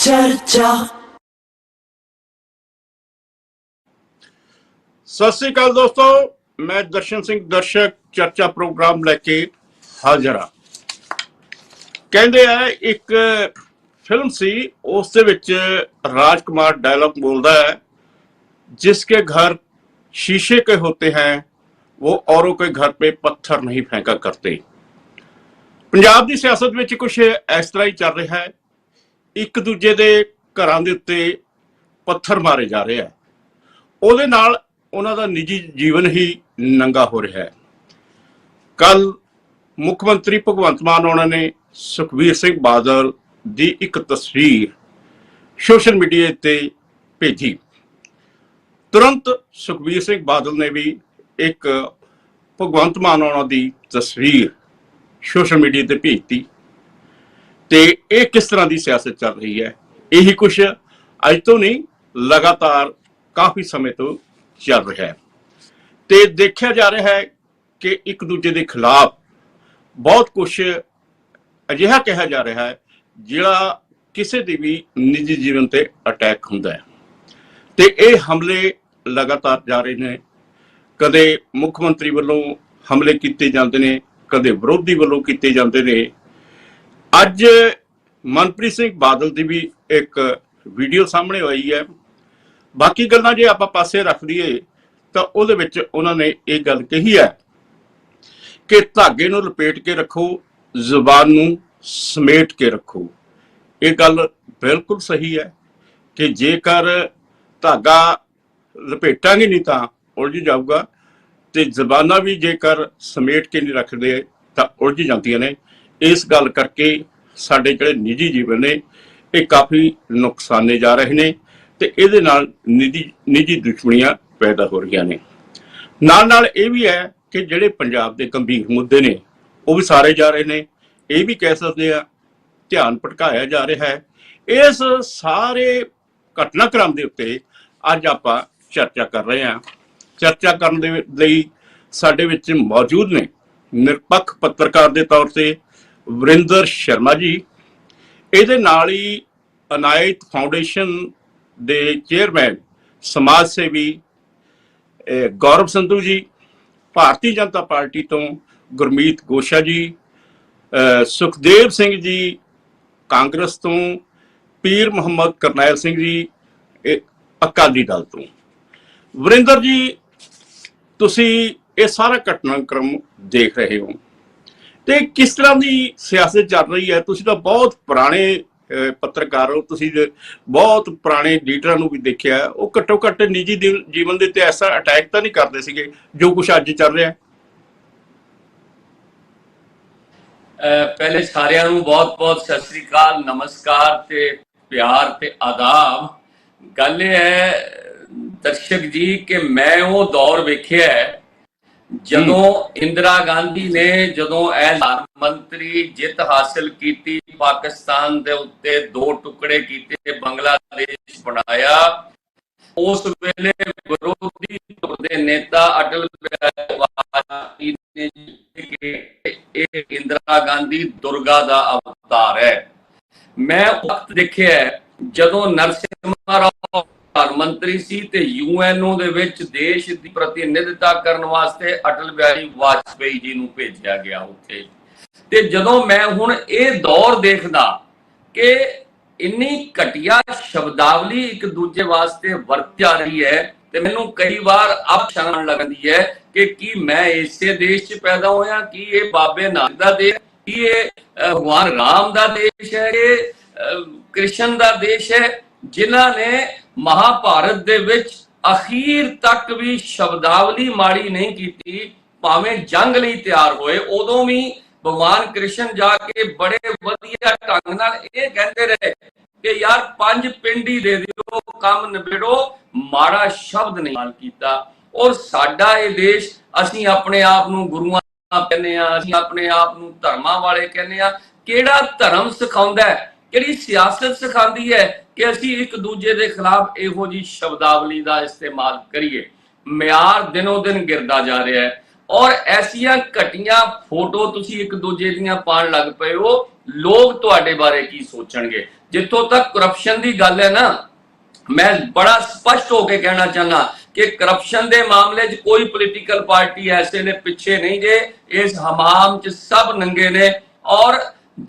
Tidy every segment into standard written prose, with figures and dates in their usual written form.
चर्चा। सत श्री अकाल दोस्तों, मैं दर्शन सिंह दर्शक चर्चा प्रोग्राम लेके हाजिर हाँ। कहते हैं एक फिल्म सी, उस दे विच राजकुमार डायलॉग बोलता है, जिसके घर शीशे के होते हैं वो औरों के घर पे पत्थर नहीं फेंका करते। पंजाब की सियासत में कुछ इस तरह ही चल रहा है। एक दूजे के घरों के उत्ते पत्थर मारे जा रहे हैं, ਉਹਦੇ ਨਾਲ ਉਹਨਾਂ ਦਾ ਨਿੱਜੀ ਜੀਵਨ ਹੀ ਨੰਗਾ ਹੋ ਰਿਹਾ ਹੈ। ਕੱਲ ਮੁੱਖ ਮੰਤਰੀ ਭਗਵੰਤ ਮਾਨ ਉਹਨਾਂ ਨੇ ਸੁਖਬੀਰ ਸਿੰਘ ਬਾਦਲ ਦੀ ਇੱਕ ਤਸਵੀਰ ਸੋਸ਼ਲ ਮੀਡੀਆ ਤੇ ਭੇਜੀ। ਤੁਰੰਤ ਸੁਖਬੀਰ ਸਿੰਘ ਬਾਦਲ ਨੇ ਵੀ ਇੱਕ ਭਗਵੰਤ ਮਾਨ ਉਹਨਾਂ ਦੀ ਤਸਵੀਰ ਸੋਸ਼ਲ ਮੀਡੀਆ ਤੇ ਭੇਜਤੀ। ਤੇ ਇਹ ਕਿਸ ਤਰ੍ਹਾਂ ਦੀ ਸਿਆਸਤ ਚੱਲ ਰਹੀ ਹੈ, ਇਹੀ ਕੁਛ ਅੱਜ ਤੋਂ ਨਹੀਂ, ਲਗਾਤਾਰ काफी समय तो चल रहा है। तो देखा जा रहा है कि एक दूजे के खिलाफ बहुत कुछ अजिहा कहा जा रहा है जिहड़ा किसी की भी निजी जीवन से अटैक होंदा है। तो ये हमले लगातार जा रहे हैं। कदे मुख मंत्री वालों हमले किए जाते हैं, कदे विरोधी वालों किए जाते हैं। अज मनप्रीत सिंह बादल की भी एक वीडियो सामने आई है। बाकी गल्लां जे आपां पासे रख लईए तां उहदे विच उन्हां ने एक गल कही है कि धागे नूं लपेट के रखो, जुबान नूं समेट के रखो। ये गल बिल्कुल सही है कि जेकर धागा लपेटांगे नहीं तां उलझ जाऊगा, ते जुबानां भी जेकर समेट के नहीं रखदे तां उलझ जांदियां ने। इस गल करके साडे जिहड़े निजी जीवन ने ये काफ़ी नुकसाने जा रहे हैं ते इहदे नाल निजी दुश्मनियां पैदा हो रही ने। नाल नाल ये भी है कि जिहड़े पंजाब के गंभीर मुद्दे ने वो भी सारे जा रहे हैं। ये भी कह सकते हैं ध्यान भटकाया जा रहा है। इस सारे घटनाक्रम के उत्ते अज आपां चर्चा कर रहे हैं। चर्चा करने दे लई साडे विच मौजूद ने निरपक्ष पत्रकार के तौर पर वरिंदर शर्मा जी, इहदे नाल ही अनायत फाउंडेशन दे चेयरमैन समाज सेवी गौरव संधू जी, भारतीय जनता पार्टी तो गुरमीत गोशा जी, सुखदेव सिंह जी कांग्रेस तो, पीर मुहम्मद करनैल सिंह जी अकाली दल तो। वरिंदर जी, तुसी ये सारा घटनाक्रम देख रहे हो तो किस तरह की सियासत चल रही है? तुसी तो बहुत पुराने पत्रकार हो, तुसी बहुत पुराने लीडरां नूं भी देखिया, वो घट्टो घट्ट निजी जीवन दे ते ऐसा अटैक तो नहीं करते सीगे जो कुछ अज चल रहा है। पहले सारिਆਂ ਨੂੰ बहुत बहुत सत श्री अकाल, नमस्कार ते प्यार ते आदाब। गल है दर्शक जी कि मैं वो दौर वेखिया है ਜਦੋਂ इंदिरा गांधी ने ਜਦੋਂ प्रधानमंत्री जित हासिल की, पाकिस्तान के उत्ते दो टुकड़े किए, बांग्लादेश बनाया, उस वेले विरोधी धुर दे नेता अटल बिहारी ने इंदिरा गांधी दुर्गा का अवतार है। मैं वक्त देखिया जदों नरसिम्हा राव प्रधानमंत्री सी ते यूएनओ दे विच देश की प्रतिनिधिता करने वास्ते अटल बिहारी वाजपेयी जी नूं भेजिया गया उत्थे। ते जदों मैं हुण ये दौर देखदा कि इन्नी घटिया शब्दावली एक दूजे वास्ते वरती जा रही है ते मैनूं कई बार अब शर्म लगदी है कि मैं इसे देश च पैदा होया, कि ये बाबे नानक दा देश, कि ये भगवान राम दा देश है, ये कृष्ण दा देश है, जिन्हां ने महाभारत दे विच अखीर तक भी शब्दावली माड़ी नहीं की। भावें जंग लई तैयार होए उदों भी भगवान कृष्ण जाके बड़े वधिया ढंग नाल ये कहते रहे कि यार 5 पिंडी दे दिओ, काम निबेड़ो, माड़ा शब्द नहीं इस्तेमाल कीता। और साडा ये देश, असीं अपने आप नूं गुरुआं कहने आ, असीं अपने आप नूं धर्मां वाले कहने आ। किहड़ा धर्म सिखाउंदा है, किहड़ी सियासत सिखाती है कि असीं एक दूजे के खिलाफ इहो जी शब्दावली का इस्तेमाल करिए? म्यार दिनों दिन गिरदा जा रहा है। ਔਰ ਐਸੀਆਂ ਘਟੀਆਂ ਫੋਟੋ ਤੁਸੀਂ ਇੱਕ ਦੂਜੇ ਦੀਆਂ ਪਾਣ ਲੱਗ ਪਏ ਹੋ, ਲੋਕ ਤੁਹਾਡੇ ਬਾਰੇ ਕੀ ਸੋਚਣਗੇ। ਜਿੱਥੋਂ ਤੱਕ ਕਰਪਸ਼ਨ ਦੀ ਗੱਲ ਹੈ ਨਾ, मैं बड़ा स्पष्ट होकर कहना चाहना कि करप्शन के मामले च कोई पोलिटिकल पार्टी ऐसे ने पिछे नहीं जे, इस हमाम च सब नंगे ने। और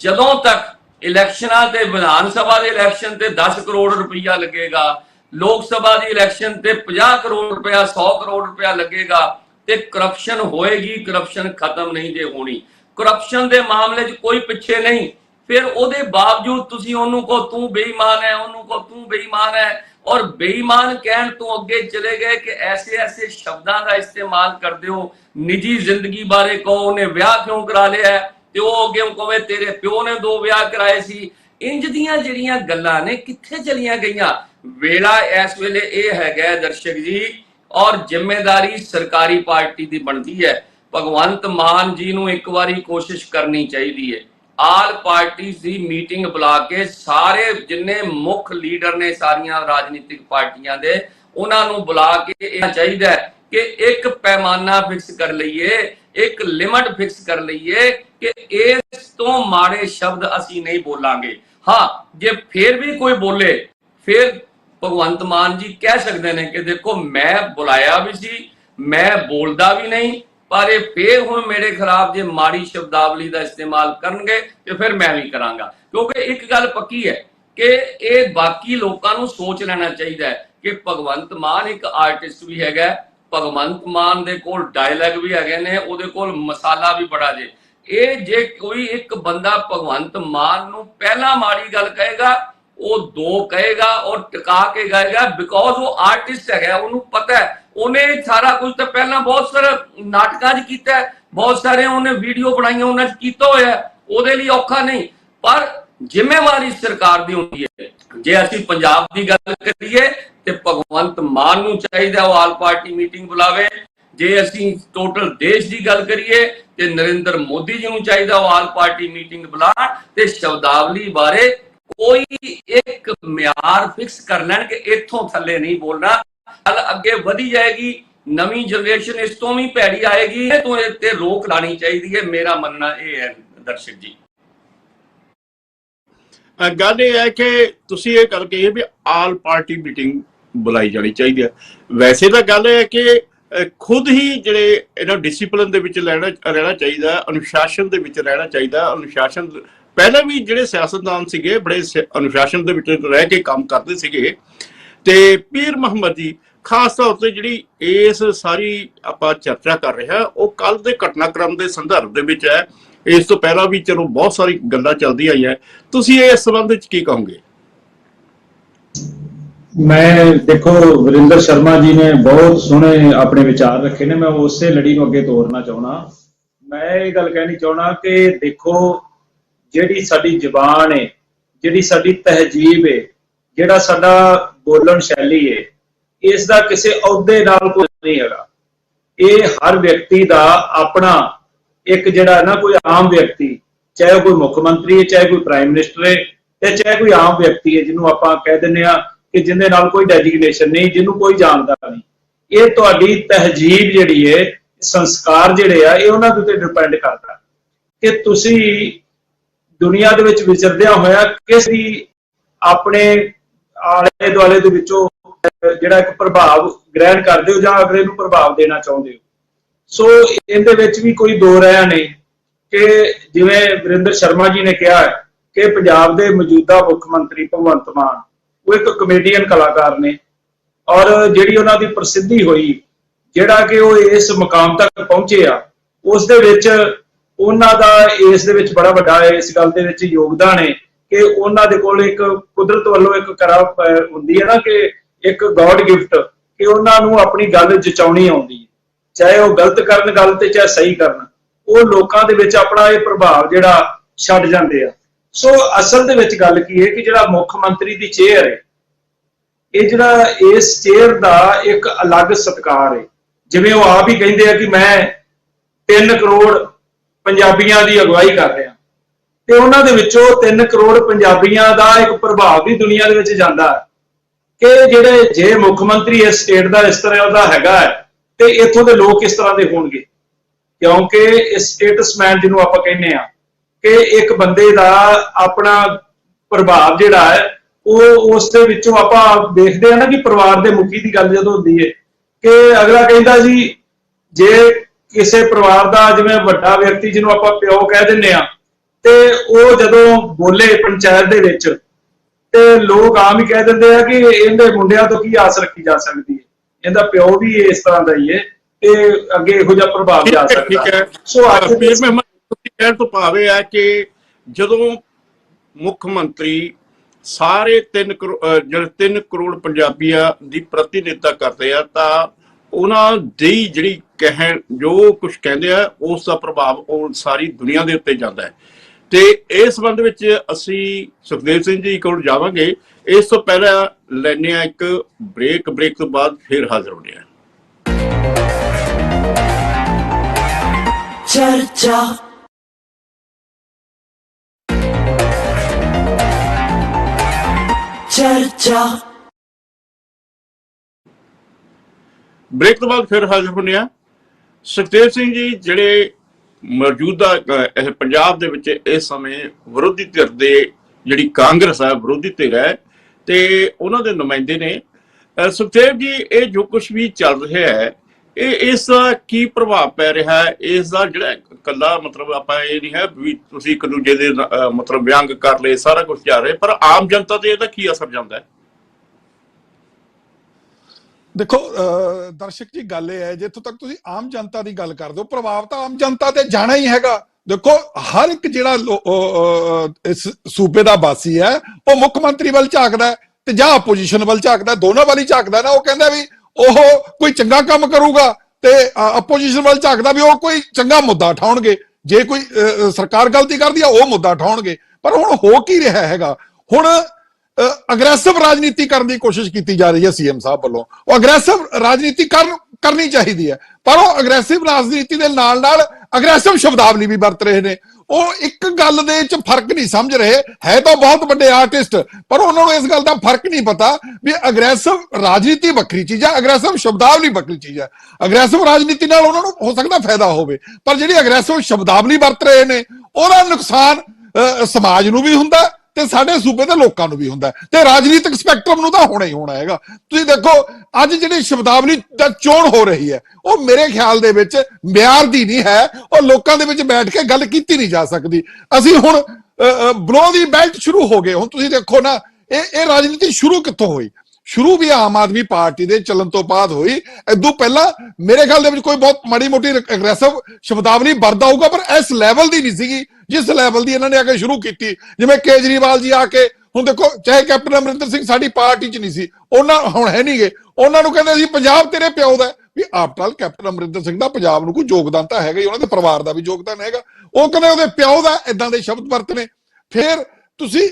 जदों तक इलैक्शनां ते विधान सभा के इलैक्शन ते 10 करोड़ रुपया लगेगा, लोक सभा की इलैक्शन ते 50 करोड़ रुपया 100 करोड़ रुपया लगेगा, ते करप्शन होएगी, करप्शन खत्म नहीं जे होनी। करप्शन के मामले च कोई पिछे नहीं, फिर ਉਹਦੇ ਬਾਵਜੂਦ ਤੁਸੀਂ ਉਹਨੂੰ ਕੋ ਤੂੰ ਬੇਈਮਾਨ ਹੈ, ਉਹਨੂੰ ਕੋ ਤੂੰ ਬੇਈਮਾਨ ਹੈ, और बेईमान कहन तो अगे चले गए कि ऐसे ऐसे शब्दों का इस्तेमाल करते हो। निजी जिंदगी बारे कहो उन्हें ब्याह क्यों करा लिया है, ते वो अगे कहे तेरे प्यो ने 2 ब्याह कराए सी। इंज दियां जिहड़ियां गल्लां ने कित्थे चलियां गईयां। वेला इस वेले यह है दर्शक जी, और जिम्मेदारी सरकारी पार्टी की बनती है। भगवंत मान जी नूं एक बारी कोशिश करनी चाहिए है, आल पार्टी की मीटिंग बुला के सारे जिन्ने मुख लीडर ने सारिया राजनीतिक पार्टियां दे उन्होंने बुला के चाहिए कि एक पैमाना फिक्स कर लीए, एक लिमिट फिक्स कर लीए कि इस तो माड़े शब्द असी नहीं बोलांगे। हाँ, जे फिर भी कोई बोले फिर भगवंत मान जी कह सकते हैं कि देखो मैं बुलाया भी सी, मैं बोलता भी नहीं, पर फिर हुण मेरे खिलाफ जे माड़ी शब्दावली का इस्तेमाल करनगे तो फिर मैं भी करांगा। क्योंकि एक गल पक्की है कि ये बाकी लोगों को सोच लेना चाहिए कि भगवंत मान एक आर्टिस्ट भी है, भगवंत मान दे कोल डायलॉग भी है ने, उहदे कोल मसाला भी बड़ा जे। ये जे कोई एक बंदा भगवंत मान नूं पहला माड़ी गल कहेगा, वो 2 कहेगा और टिका के गाएगा, बिकॉज वो आर्टिस्ट है, उन्होंने पता है, उन्हें सारा कुछ तो पहला बहुत सारे नाटकां च कीता है, बहुत सारे उन्हें वीडियो बनाई उन्हें कीता होया, उहदे लई औखा नहीं। पर जिम्मेवारी सरकार दी होंदी है। जे असीं पंजाब दी गल करिए ते भगवंत मान नूं चाहीदा वो आल पार्टी मीटिंग बुलावे। जे असीं टोटल देश की गल करिए ते नरेंद्र मोदी जी नूं चाहीदा वो आल पार्टी मीटिंग बुलाण ते शब्दावली बारे कोई एक म्यार फिक्स कर लैण कि इत्थों थल्ले नहीं बोलना। गल अगे वधी जाएगी, नवी जनरेशन इस तो भी भैड़ी आएगी, तो इत्ते रोक लानी चाहिए है। मेरा मनना यह है दर्शक जी। गल यह है कि तुसीं ये गल कही भी आल पार्टी मीटिंग बुलाई जानी चाहिए है। वैसे तो गल है कि खुद ही जिहड़े इन्हां डिसिपलिन दे विच रहना चाहिए, अनुशासन दे विच रहना चाहिए। अनुशासन पहले भी जिहड़े सियासतदान सीगे बड़े अनुशासन दे विच रह के काम करते सीगे। ते पीर मुहम्मद जी खास तौर पर जिहड़ी इस सारी आपां चर्चा कर रहे हैं वो कल के घटनाक्रम के संदर्भ दे विच है। इस तो पहला भी चलो बहुत सारी गल्लां चलदी आई है, तुसीं इस संबंध विच की कहोगे? मैं देखो वरिंदर शर्मा जी ने बहुत सोहने अपने विचार रखे ने, मैं उस लड़ी को अगे तोड़ना चाहना। मैं ये गल कहनी चाहना कि देखो जिहड़ी साडी जबान है, जिहड़ी साडी तहजीब है, जिहड़ा साडा बोलन शैली है, इसका किसी अहुदे नाल कोई नहीं हैगा। ये हर व्यक्ति का अपना एक जिहड़ा ना कोई आम व्यक्ति, चाहे कोई मुख्यमंत्री है, चाहे कोई प्राइम मिनिस्टर है, चाहे कोई आम व्यक्ति है जिन्होंने आपां कह दिंदे आ कि जिहदे नाल कोई डेजिग्नेशन नहीं, जिन्होंने कोई जानदा नहीं, ये तुहाडी तहजीब जिहड़ी है, संस्कार जिहड़े आ, ये उन्हां दे उत्ते डिपेंड करदा कि तुसीं दुनिया दे विच विचरदिया होया किस भी अपने आले दुआले दे विचों जिहड़ा एक प्रभाव ग्रहण करदे हो जां अगले नूं प्रभाव देना चाहुंदे हो। सो इहदे विच भी कोई दो राय नहीं कि जिवें वरिंदर शर्मा जी ने कहा है कि पंजाब दे मौजूदा मुख्यमंत्री भगवंत मान वो एक कमेडियन कलाकार ने, और जिहड़ी उन्हां दी प्रसिद्धि होई, जिहड़ा कि वो इस मुकाम तक पहुंचे आ, उस दे विच उन्हां दा इस दे विच बड़ा वड्डा इस गल दे विच योगदान है कि उन्हां दे कोल एक कुदरत वालों एक करा हुंदी है ना कि एक गॉड गिफ्ट कि उन्हां नूं अपनी गल जचाउणी आउंदी है, चाहे वो गलत करन गल ते चाहे सही करन, वो लोकां दे विच अपना ये प्रभाव जिहड़ा छड्ड जांदे आ। सो असल दे विच गल की है कि जिहड़ा मुख मंत्री दी चेयर है, ये जिहड़ा इस चेयर दा एक अलग सत्कार है। जिवें वो आप ही कहिंदे आ कि मैं 3 करोड़ पंजाबियां दी अगवाई कर रहा, ते उन्हां दे विचों 3 करोड़ पंजाबियां दा एक प्रभाव भी दुनिया दे विच जांदा है कि जिहड़े जे मुख्यमंत्री इस स्टेट दा इस तरह दा हैगा है ते इत्थों दे लोग किस तरह दे होणगे। ਕਿਉਂਕਿ ਸਟੇਟਸਮੈਨ ਜਿਹਨੂੰ ਆਪਾਂ ਕਹਿੰਦੇ ਆ ਕਿ ਇੱਕ ਬੰਦੇ ਦਾ ਆਪਣਾ ਪ੍ਰਭਾਵ ਜਿਹੜਾ ਹੈ ਉਹ ਉਸ ਦੇ ਵਿੱਚੋਂ ਆਪਾਂ ਦੇਖਦੇ ਆ ਨਾ ਕਿ ਪਰਿਵਾਰ ਦੇ ਮੁਖੀ ਦੀ ਗੱਲ ਜਦੋਂ ਹੁੰਦੀ ਹੈ ਕਿ ਅਗਲਾ ਕਹਿੰਦਾ ਜੀ ਜੇ ਕਿਸੇ ਪਰਿਵਾਰ ਦਾ ਜਿਵੇਂ ਵੱਡਾ ਵਿਅਕਤੀ ਜਿਹਨੂੰ ਆਪਾਂ ਪਿਓ ਕਹਿ ਦਿੰਦੇ ਆ ਤੇ ਉਹ ਜਦੋਂ ਬੋਲੇ ਪੰਚਾਇਤ ਦੇ ਵਿੱਚ ਤੇ ਲੋਕ ਆਮ ਹੀ ਕਹਿ ਦਿੰਦੇ ਆ ਕਿ ਇਹਦੇ ਮੁੰਡਿਆਂ ਤੋਂ ਕੀ ਆਸ ਰੱਖੀ ਜਾ ਸਕਦੀ ਹੈ, ਇਹਦਾ ਪਿਓ ਵੀ ਇਸ ਤਰ੍ਹਾਂ ਦਾ ਹੀ ਹੈ ਤੇ ਅੱਗੇ ਇਹੋ ਜਿਹਾ ਪ੍ਰਭਾਵ ਜਾ ਸਕਦਾ। ਸੋ ਅੱਜ ਕਹਿਣ ਤੋਂ ਭਾਵੇਂ ਹੈ ਕਿ ਜਦੋਂ ਮੁੱਖ ਮੰਤਰੀ ਸਾਰੇ 3 ਕਰੋੜ ਪੰਜਾਬੀਆਂ ਦੀ ਪ੍ਰਤੀਨਿਧਤਾ ਕਰਦੇ ਆ ਤਾਂ ਉਹਨਾਂ ਦੀ ਜਿਹੜੀ ਕਹਿਣ ਜੋ ਕੁਝ ਕਹਿੰਦੇ ਆ ਉਸ ਦਾ ਪ੍ਰਭਾਵ ਉਹ ਸਾਰੀ ਦੁਨੀਆ ਦੇ ਉੱਤੇ ਜਾਂਦਾ ਹੈ। ਤੇ ਇਸ ਸੰਬੰਧ ਵਿੱਚ ਅਸੀਂ ਸੁਖਦੇਵ ਸਿੰਘ ਜੀ ਕੋਲ ਜਾਵਾਂਗੇ। ਇਸ ਤੋਂ ਪਹਿਲਾਂ ਲੈਣੇ ਆ ਇੱਕ ਬ੍ਰੇਕ ਤੋਂ ਬਾਅਦ ਫਿਰ ਹਾਜ਼ਰ ਹੋਣੇ ਆ। ਚਰਚਾ ਬ੍ਰੇਕ ਤੋਂ ਬਾਅਦ ਫਿਰ ਹਾਜ਼ਰ ਹੋਣੇ ਆ। ਸੁਖਦੇਵ ਸਿੰਘ ਜੀ ਜਿਹੜੇ ਮੌਜੂਦਾ ਪੰਜਾਬ ਦੇ ਵਿੱਚ ਇਸ ਸਮੇਂ ਵਿਰੋਧੀ ਧਿਰ ਦੇ ਜਿਹੜੀ ਕਾਂਗਰਸ ਹੈ ਵਿਰੋਧੀ ਧਿਰ ਹੈ ਤੇ ਉਹਨਾਂ ਦੇ ਨੁਮਾਇੰਦੇ ਨੇ। ਸੁਖਦੇਵ ਜੀ ਇਹ ਜੋ ਕੁਝ ਵੀ ਚੱਲ ਰਿਹਾ ਹੈ ਇਹ ਇਸ ਦਾ ਕੀ ਪ੍ਰਭਾਵ ਪੈ ਰਿਹਾ ਹੈ? ਇਸ ਦਾ ਜਿਹੜਾ ਇਕੱਲਾ ਮਤਲਬ ਆਪਾਂ ਇਹ ਨਹੀਂ ਹੈ ਵੀ ਤੁਸੀਂ ਇੱਕ ਦੂਜੇ ਦੇ ਮਤਲਬ ਵਿਅੰਗ ਕਰ ਲਏ ਸਾਰਾ ਕੁਝ ਚੱਲ ਰਿਹਾ, ਪਰ ਆਮ ਜਨਤਾ ਤੇ ਇਹਦਾ ਕੀ ਅਸਰ ਜਾਂਦਾ ਹੈ? ਦੇਖੋ ਦਰਸ਼ਕ ਜੀ ਗੱਲ ਇਹ ਹੈ ਜਿੱਥੋਂ ਤੱਕ ਤੁਸੀਂ ਆਮ ਜਨਤਾ ਦੀ ਗੱਲ ਕਰਦੇ ਹੋ ਪ੍ਰਭਾਵ ਤਾਂ ਆਮ ਜਨਤਾ ਤੇ ਜਾਣਾ ਹੀ ਹੈਗਾ। ਦੇਖੋ ਹਰ ਇੱਕ ਜਿਹੜਾ ਇਸ ਸੂਬੇ ਦਾ ਵਾਸੀ ਹੈ ਉਹ ਮੁੱਖ ਮੰਤਰੀ ਵੱਲ ਝਾਕਦਾ ਤੇ ਜਾਂ ਆਪੋਜੀਸ਼ਨ ਵੱਲ ਝਾਕਦਾ, ਦੋਨਾਂ ਵੱਲ ਹੀ ਝਾਕਦਾ ਨਾ। ਉਹ ਕਹਿੰਦਾ ਵੀ ਉਹ ਕੋਈ ਚੰਗਾ ਕੰਮ ਕਰੂਗਾ ਤੇ ਆਪੋਜੀਸ਼ਨ ਵੱਲ ਝਾਕਦਾ ਵੀ ਉਹ ਕੋਈ ਚੰਗਾ ਮੁੱਦਾ ਉਠਾਉਣਗੇ, ਜੇ ਕੋਈ ਸਰਕਾਰ ਗਲਤੀ ਕਰਦੀ ਆ ਉਹ ਮੁੱਦਾ ਉਠਾਉਣਗੇ। ਪਰ ਹੁਣ ਹੋ ਕੀ ਰਿਹਾ ਹੈਗਾ, ਹੁਣ ਅਗਰੈਸਿਵ ਰਾਜਨੀਤੀ ਕਰਨ ਦੀ ਕੋਸ਼ਿਸ਼ ਕੀਤੀ ਜਾ ਰਹੀ ਹੈ ਸੀਐਮ ਸਾਹਿਬ ਵੱਲੋਂ। ਉਹ ਅਗਰੈਸਿਵ ਰਾਜਨੀਤੀ ਕਰਨੀ ਚਾਹੀਦੀ ਹੈ ਪਰ ਉਹ ਅਗਰੈਸਿਵ ਰਾਜਨੀਤੀ ਦੇ ਨਾਲ ਨਾਲ ਅਗਰੈਸਿਵ ਸ਼ਬਦਾਵਲੀ ਵੀ ਵਰਤ ਰਹੇ ਨੇ। ਉਹ ਇੱਕ ਗੱਲ ਦੇ ਵਿੱਚ ਫਰਕ ਨਹੀਂ ਸਮਝ ਰਹੇ, ਹੈ ਤਾਂ ਬਹੁਤ ਵੱਡੇ ਆਰਟਿਸਟ ਪਰ ਉਹਨਾਂ ਨੂੰ ਇਸ ਗੱਲ ਦਾ ਫਰਕ ਨਹੀਂ ਪਤਾ ਵੀ ਅਗਰੈਸਿਵ ਰਾਜਨੀਤੀ ਵੱਖਰੀ ਚੀਜ਼ ਹੈ, ਅਗਰੈਸਿਵ ਸ਼ਬਦਾਵਲੀ ਵੱਖਰੀ ਚੀਜ਼ ਹੈ। ਅਗਰੈਸਿਵ ਰਾਜਨੀਤੀ ਨਾਲ ਉਹਨਾਂ ਨੂੰ ਹੋ ਸਕਦਾ ਫਾਇਦਾ ਹੋਵੇ ਪਰ ਜਿਹੜੀ ਅਗਰੈਸਿਵ ਸ਼ਬਦਾਵਲੀ ਵਰਤ ਰਹੇ ਨੇ ਉਹਦਾ ਨੁਕਸਾਨ ਸਮਾਜ ਨੂੰ ਵੀ ਹੁੰਦਾ ਤੇ ਸਾਡੇ ਸੂਬੇ ਦੇ ਲੋਕਾਂ ਨੂੰ ਵੀ ਹੁੰਦਾ ਤੇ ਰਾਜਨੀਤਿਕ ਸਪੈਕਟਰਮ ਨੂੰ ਤਾਂ ਹੋਣਾ ਹੀ ਹੋਣਾ ਹੈਗਾ। ਤੁਸੀਂ ਦੇਖੋ ਅੱਜ ਜਿਹੜੀ ਸ਼ਬਦਾਵਲੀ ਦਾ ਚੋਣ ਹੋ ਰਹੀ ਹੈ ਉਹ ਮੇਰੇ ਖਿਆਲ ਦੇ ਵਿੱਚ ਮਿਆਰ ਦੀ ਨਹੀਂ ਹੈ, ਉਹ ਲੋਕਾਂ ਦੇ ਵਿੱਚ ਬੈਠ ਕੇ ਗੱਲ ਕੀਤੀ ਨਹੀਂ ਜਾ ਸਕਦੀ। ਅਸੀਂ ਹੁਣ ਬਲੋ ਦੀ ਬੈਲਟ ਸ਼ੁਰੂ ਹੋ ਗਏ। ਹੁਣ ਤੁਸੀਂ ਦੇਖੋ ਨਾ ਇਹ ਰਾਜਨੀਤੀ ਸ਼ੁਰੂ ਕਿੱਥੋਂ ਹੋਈ? ਸ਼ੁਰੂ ਵੀ ਆਮ ਆਦਮੀ ਪਾਰਟੀ ਦੇ ਚੱਲਣ ਤੋਂ ਬਾਅਦ ਹੋਈ। ਇਦੋਂ ਪਹਿਲਾਂ ਮੇਰੇ ਖਿਆਲ ਦੇ ਵਿੱਚ ਕੋਈ ਬਹੁਤ ਮਾੜੀ ਮੋਟੀ ਅਗਰੈਸਿਵ ਸ਼ਬਦਾਵਲੀ ਵਰਤਦਾ ਹੋਊਗਾ ਪਰ ਇਸ ਲੈਵਲ ਦੀ ਨਹੀਂ ਸੀਗੀ ਜਿਸ ਲੈਵਲ ਦੀ ਇਹਨਾਂ ਨੇ ਆ ਕੇ ਸ਼ੁਰੂ ਕੀਤੀ। ਜਿਵੇਂ ਕੇਜਰੀਵਾਲ ਜੀ ਆ ਕੇ ਹੁਣ ਦੇਖੋ ਚਾਹੇ ਕੈਪਟਨ ਅਮਰਿੰਦਰ ਸਿੰਘ ਸਾਡੀ ਪਾਰਟੀ 'ਚ ਨਹੀਂ ਸੀ, ਉਹਨਾਂ ਹੁਣ ਹੈ ਨਹੀਂ ਗੇ, ਉਹਨਾਂ ਨੂੰ ਕਹਿੰਦੇ ਸੀ ਪੰਜਾਬ ਤੇਰੇ ਪਿਓ ਦਾ ਵੀ ਆਫਟਰ ਕੈਪਟਨ ਅਮਰਿੰਦਰ ਸਿੰਘ ਦਾ ਪੰਜਾਬ ਨੂੰ ਕੋਈ ਯੋਗਦਾਨ ਤਾਂ ਹੈਗਾ ਹੀ, ਉਹਨਾਂ ਦੇ ਪਰਿਵਾਰ ਦਾ ਵੀ ਯੋਗਦਾਨ ਹੈਗਾ। ਉਹ ਕਹਿੰਦੇ ਉਹਦੇ ਪਿਓ ਦਾ ਏਦਾਂ ਦੇ ਸ਼ਬਦ ਵਰਤਨੇ। ਫਿਰ ਤੁਸੀਂ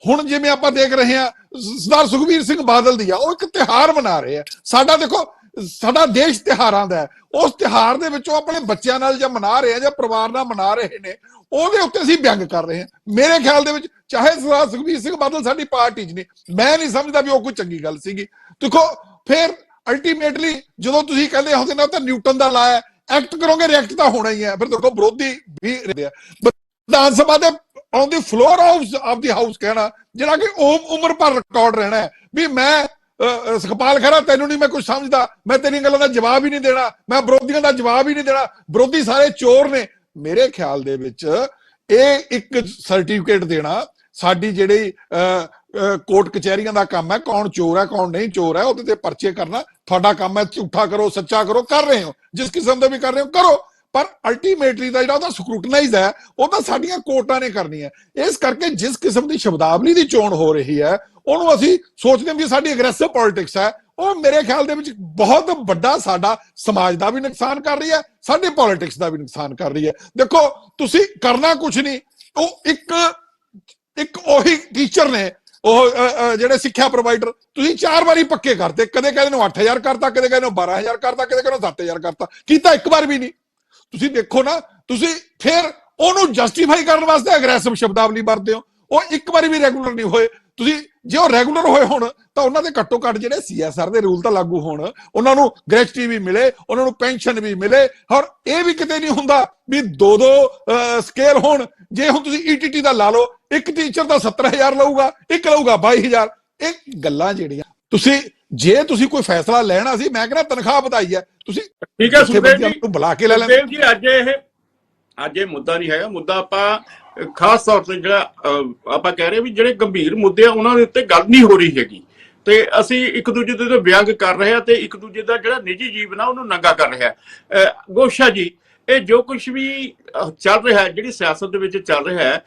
ਹੁਣ ਜਿਵੇਂ ਆਪਾਂ ਦੇਖ ਰਹੇ ਹਾਂ ਸਰਦਾਰ ਸੁਖਬੀਰ ਸਿੰਘ ਬਾਦਲ ਦੀ ਆ ਉਹ ਇੱਕ ਤਿਉਹਾਰ ਮਨਾ ਰਹੇ ਆ। ਸਾਡਾ ਦੇਖੋ ਸਾਡਾ ਦੇਸ਼ ਤਿਉਹਾਰਾਂ ਦਾ ਹੈ, ਉਸ ਤਿਉਹਾਰ ਦੇ ਵਿੱਚ ਉਹ ਆਪਣੇ ਬੱਚਿਆਂ ਨਾਲ ਜਾਂ ਮਨਾ ਰਹੇ ਆ ਜਾਂ ਪਰਿਵਾਰ ਨਾਲ ਮਨਾ ਰਹੇ ਨੇ ਉਹਦੇ ਉੱਤੇ ਅਸੀਂ ਵਿਅੰਗ ਕਰ ਰਹੇ ਹਾਂ। ਮੇਰੇ ਖਿਆਲ ਦੇ ਵਿੱਚ ਚਾਹੇ ਸਰਦਾਰ ਸੁਖਬੀਰ ਸਿੰਘ ਬਾਦਲ ਸਾਡੀ ਪਾਰਟੀ 'ਚ ਨਹੀਂ, ਮੈਂ ਨਹੀਂ ਸਮਝਦਾ ਵੀ ਉਹ ਕੋਈ ਚੰਗੀ ਗੱਲ ਸੀਗੀ। ਦੇਖੋ ਫਿਰ ਅਲਟੀਮੇਟਲੀ ਜਦੋਂ ਤੁਸੀਂ ਕਹਿੰਦੇ ਹੁੰਦੇ ਨਾ ਤਾਂ ਨਿਊਟਨ ਦਾ ਲਾਇਆ ਐਕਟ ਕਰੋਗੇ ਰਿਐਕਟ ਤਾਂ ਹੋਣਾ ਹੀ ਹੈ। ਫਿਰ ਦੇਖੋ ਵਿਰੋਧੀ ਵੀ ਵਿਧਾਨ ਸਭਾ ਦੇ on the floor of the house ਕਹਿਣਾ ਜਿਹੜਾ ਕਿ ਉਮਰ ਭਰ ਰਿਕਾਰਡ ਰਹਿਣਾ ਹੈ ਵੀ ਮੈਂ ਸੁਖਪਾਲ ਖਹਿਰਾ ਤੈਨੂੰ ਨਹੀਂ ਮੈਂ ਕੁਝ ਸਮਝਦਾ, ਮੈਂ ਤੇਰੀਆਂ ਗੱਲਾਂ ਦਾ ਜਵਾਬ ਹੀ ਨਹੀਂ ਦੇਣਾ, ਮੈਂ ਵਿਰੋਧੀਆਂ ਦਾ ਜਵਾਬ ਹੀ ਨਹੀਂ ਦੇਣਾ, ਵਿਰੋਧੀ ਸਾਰੇ ਚੋਰ ਨੇ। ਮੇਰੇ ਖਿਆਲ ਦੇ ਵਿੱਚ ਇਹ ਇੱਕ ਸਰਟੀਫਿਕੇਟ ਦੇਣਾ ਸਾਡੀ ਜਿਹੜੀ ਕੋਰਟ ਕਚਹਿਰੀਆਂ ਦਾ ਕੰਮ ਹੈ, ਕੌਣ ਚੋਰ ਹੈ ਕੌਣ ਨਹੀਂ ਚੋਰ ਹੈ ਉਹਦੇ ਤੇ ਪਰਚੇ ਕਰਨਾ ਤੁਹਾਡਾ ਕੰਮ ਹੈ। ਝੂਠਾ ਕਰੋ ਸੱਚਾ ਕਰੋ, ਕਰ ਰਹੇ ਹੋ ਜਿਸ ਕਿਸਮ ਦਾ ਵੀ ਕਰ ਰਹੇ ਹੋ ਕਰੋ, ਪਰ ਅਲਟੀਮੇਟਲੀ ਦਾ ਜਿਹੜਾ ਉਹਦਾ ਸਕਰੂਟਨਾਈਜ਼ ਹੈ ਉਹ ਤਾਂ ਸਾਡੀਆਂ ਕੋਰਟਾਂ ਨੇ ਕਰਨੀ ਹੈ। ਇਸ ਕਰਕੇ ਜਿਸ ਕਿਸਮ ਦੀ ਸ਼ਬਦਾਵਲੀ ਦੀ ਚੋਣ ਹੋ ਰਹੀ ਹੈ ਉਹਨੂੰ ਅਸੀਂ ਸੋਚਦੇ ਹਾਂ ਵੀ ਸਾਡੀ ਅਗਰੈਸਿਵ ਪੋਲਿਟਿਕਸ ਹੈ, ਉਹ ਮੇਰੇ ਖਿਆਲ ਦੇ ਵਿੱਚ ਬਹੁਤ ਵੱਡਾ ਸਾਡਾ ਸਮਾਜ ਦਾ ਵੀ ਨੁਕਸਾਨ ਕਰ ਰਹੀ ਹੈ, ਸਾਡੇ ਪੋਲਿਟਿਕਸ ਦਾ ਵੀ ਨੁਕਸਾਨ ਕਰ ਰਹੀ ਹੈ। ਦੇਖੋ ਤੁਸੀਂ ਕਰਨਾ ਕੁਝ ਨਹੀਂ, ਉਹ ਇੱਕ ਉਹੀ ਟੀਚਰ ਨੇ ਉਹ ਜਿਹੜੇ ਸਿੱਖਿਆ ਪ੍ਰੋਵਾਈਡਰ ਤੁਸੀਂ 4 ਵਾਰੀ ਪੱਕੇ ਕਰਤੇ, ਕਦੇ ਕਹਿੰਦੇ ਨੂੰ 8000 ਕਰਤਾ, ਕਦੇ ਕਹਿੰਦੇ ਨੂੰ 12000 ਕਰਤਾ, ਕਦੇ ਕਹਿੰਦੇ 7000 ਕਰਤਾ, ਕੀਤਾ ਇੱਕ ਵਾਰ ਵੀ ਨਹੀਂ। ਤੁਸੀਂ ਦੇਖੋ ਨਾ ਤੁਸੀਂ ਫਿਰ ਉਹਨੂੰ ਜਸਟੀਫਾਈ ਕਰਨ ਵਾਸਤੇ ਅਗਰੈਸਿਵ ਸ਼ਬਦਾਵਲੀ ਵਰਤਦੇ ਹੋ, ਉਹ ਇੱਕ ਵਾਰੀ ਵੀ ਰੈਗੂਲਰ ਨਹੀਂ ਹੋਏ। ਤੁਸੀਂ ਜੇ ਉਹ ਰੈਗੂਲਰ ਹੋਏ ਹੋਣ ਤਾਂ ਉਹਨਾਂ ਦੇ ਘੱਟੋ ਘੱਟ ਜਿਹੜੇ CSR ਦੇ ਰੂਲ ਤਾਂ ਲਾਗੂ ਹੋਣ, ਉਹਨਾਂ ਨੂੰ ਗ੍ਰੈਚੁਇਟੀ ਵੀ ਮਿਲੇ, ਉਹਨਾਂ ਨੂੰ ਪੈਨਸ਼ਨ ਵੀ ਮਿਲੇ। ਔਰ ਇਹ ਵੀ ਕਿਤੇ ਨਹੀਂ ਹੁੰਦਾ ਵੀ ਦੋ ਸਕੇਲ ਹੋਣ। ਜੇ ਹੁਣ ਤੁਸੀਂ ETT ਦਾ ਲਾ ਲਓ, ਇੱਕ ਟੀਚਰ ਦਾ 70,000 ਲਊਗਾ, ਇੱਕ ਲਊਗਾ 22,000। ਇਹ ਗੱਲਾਂ ਜਿਹੜੀਆਂ ਜੇ ਤੁਸੀਂ ਕੋਈ ਫੈਸਲਾ ਲੈਣਾ ਸੀ, ਮੈਂ ਕਹਿੰਦਾ ਤਨਖਾਹ ਵਧਾਈ ਹੈ, ਤੁਸੀਂ ਠੀਕ ਹੈ ਸੁਖਦੇਵ ਜੀ, ਬੁਲਾ ਕੇ ਲੈ ਲੈਂਦੇ। ਸੁਖਦੇਵ ਜੀ ਅੱਜ ਇਹ ਮੁੱਦਾ ਨਹੀਂ ਹੈਗਾ। ਮੁੱਦਾ ਆਪਾਂ ਖਾਸ ਤੌਰ ਤੇ ਜਿਹੜਾ ਆਪਾਂ ਕਹਿ ਰਹੇ ਵੀ ਜਿਹੜੇ ਗੰਭੀਰ ਮੁੱਦੇ ਆ ਉਹਨਾਂ ਦੇ ਉੱਤੇ ਗੱਲ ਨਹੀਂ ਹੋ ਰਹੀ ਹੈਗੀ, ਤੇ ਅਸੀਂ ਇੱਕ ਦੂਜੇ ਦੇ ਵਿਅੰਗ ਕਰ ਰਹੇ ਹਾਂ ਤੇ ਇੱਕ ਦੂਜੇ ਦਾ ਜਿਹੜਾ ਨਿੱਜੀ ਜੀਵਨ ਆ ਉਹਨੂੰ ਨੰਗਾ ਕਰ ਰਿਹਾ। ਗੋਸ਼ਾ ਜੀ, ਇਹ ਜੋ ਕੁਝ ਵੀ ਚੱਲ ਰਿਹਾ ਹੈ, ਜਿਹੜੀ ਸਿਆਸਤ ਦੇ ਵਿੱਚ ਚੱਲ ਰਿਹਾ ਹੈ,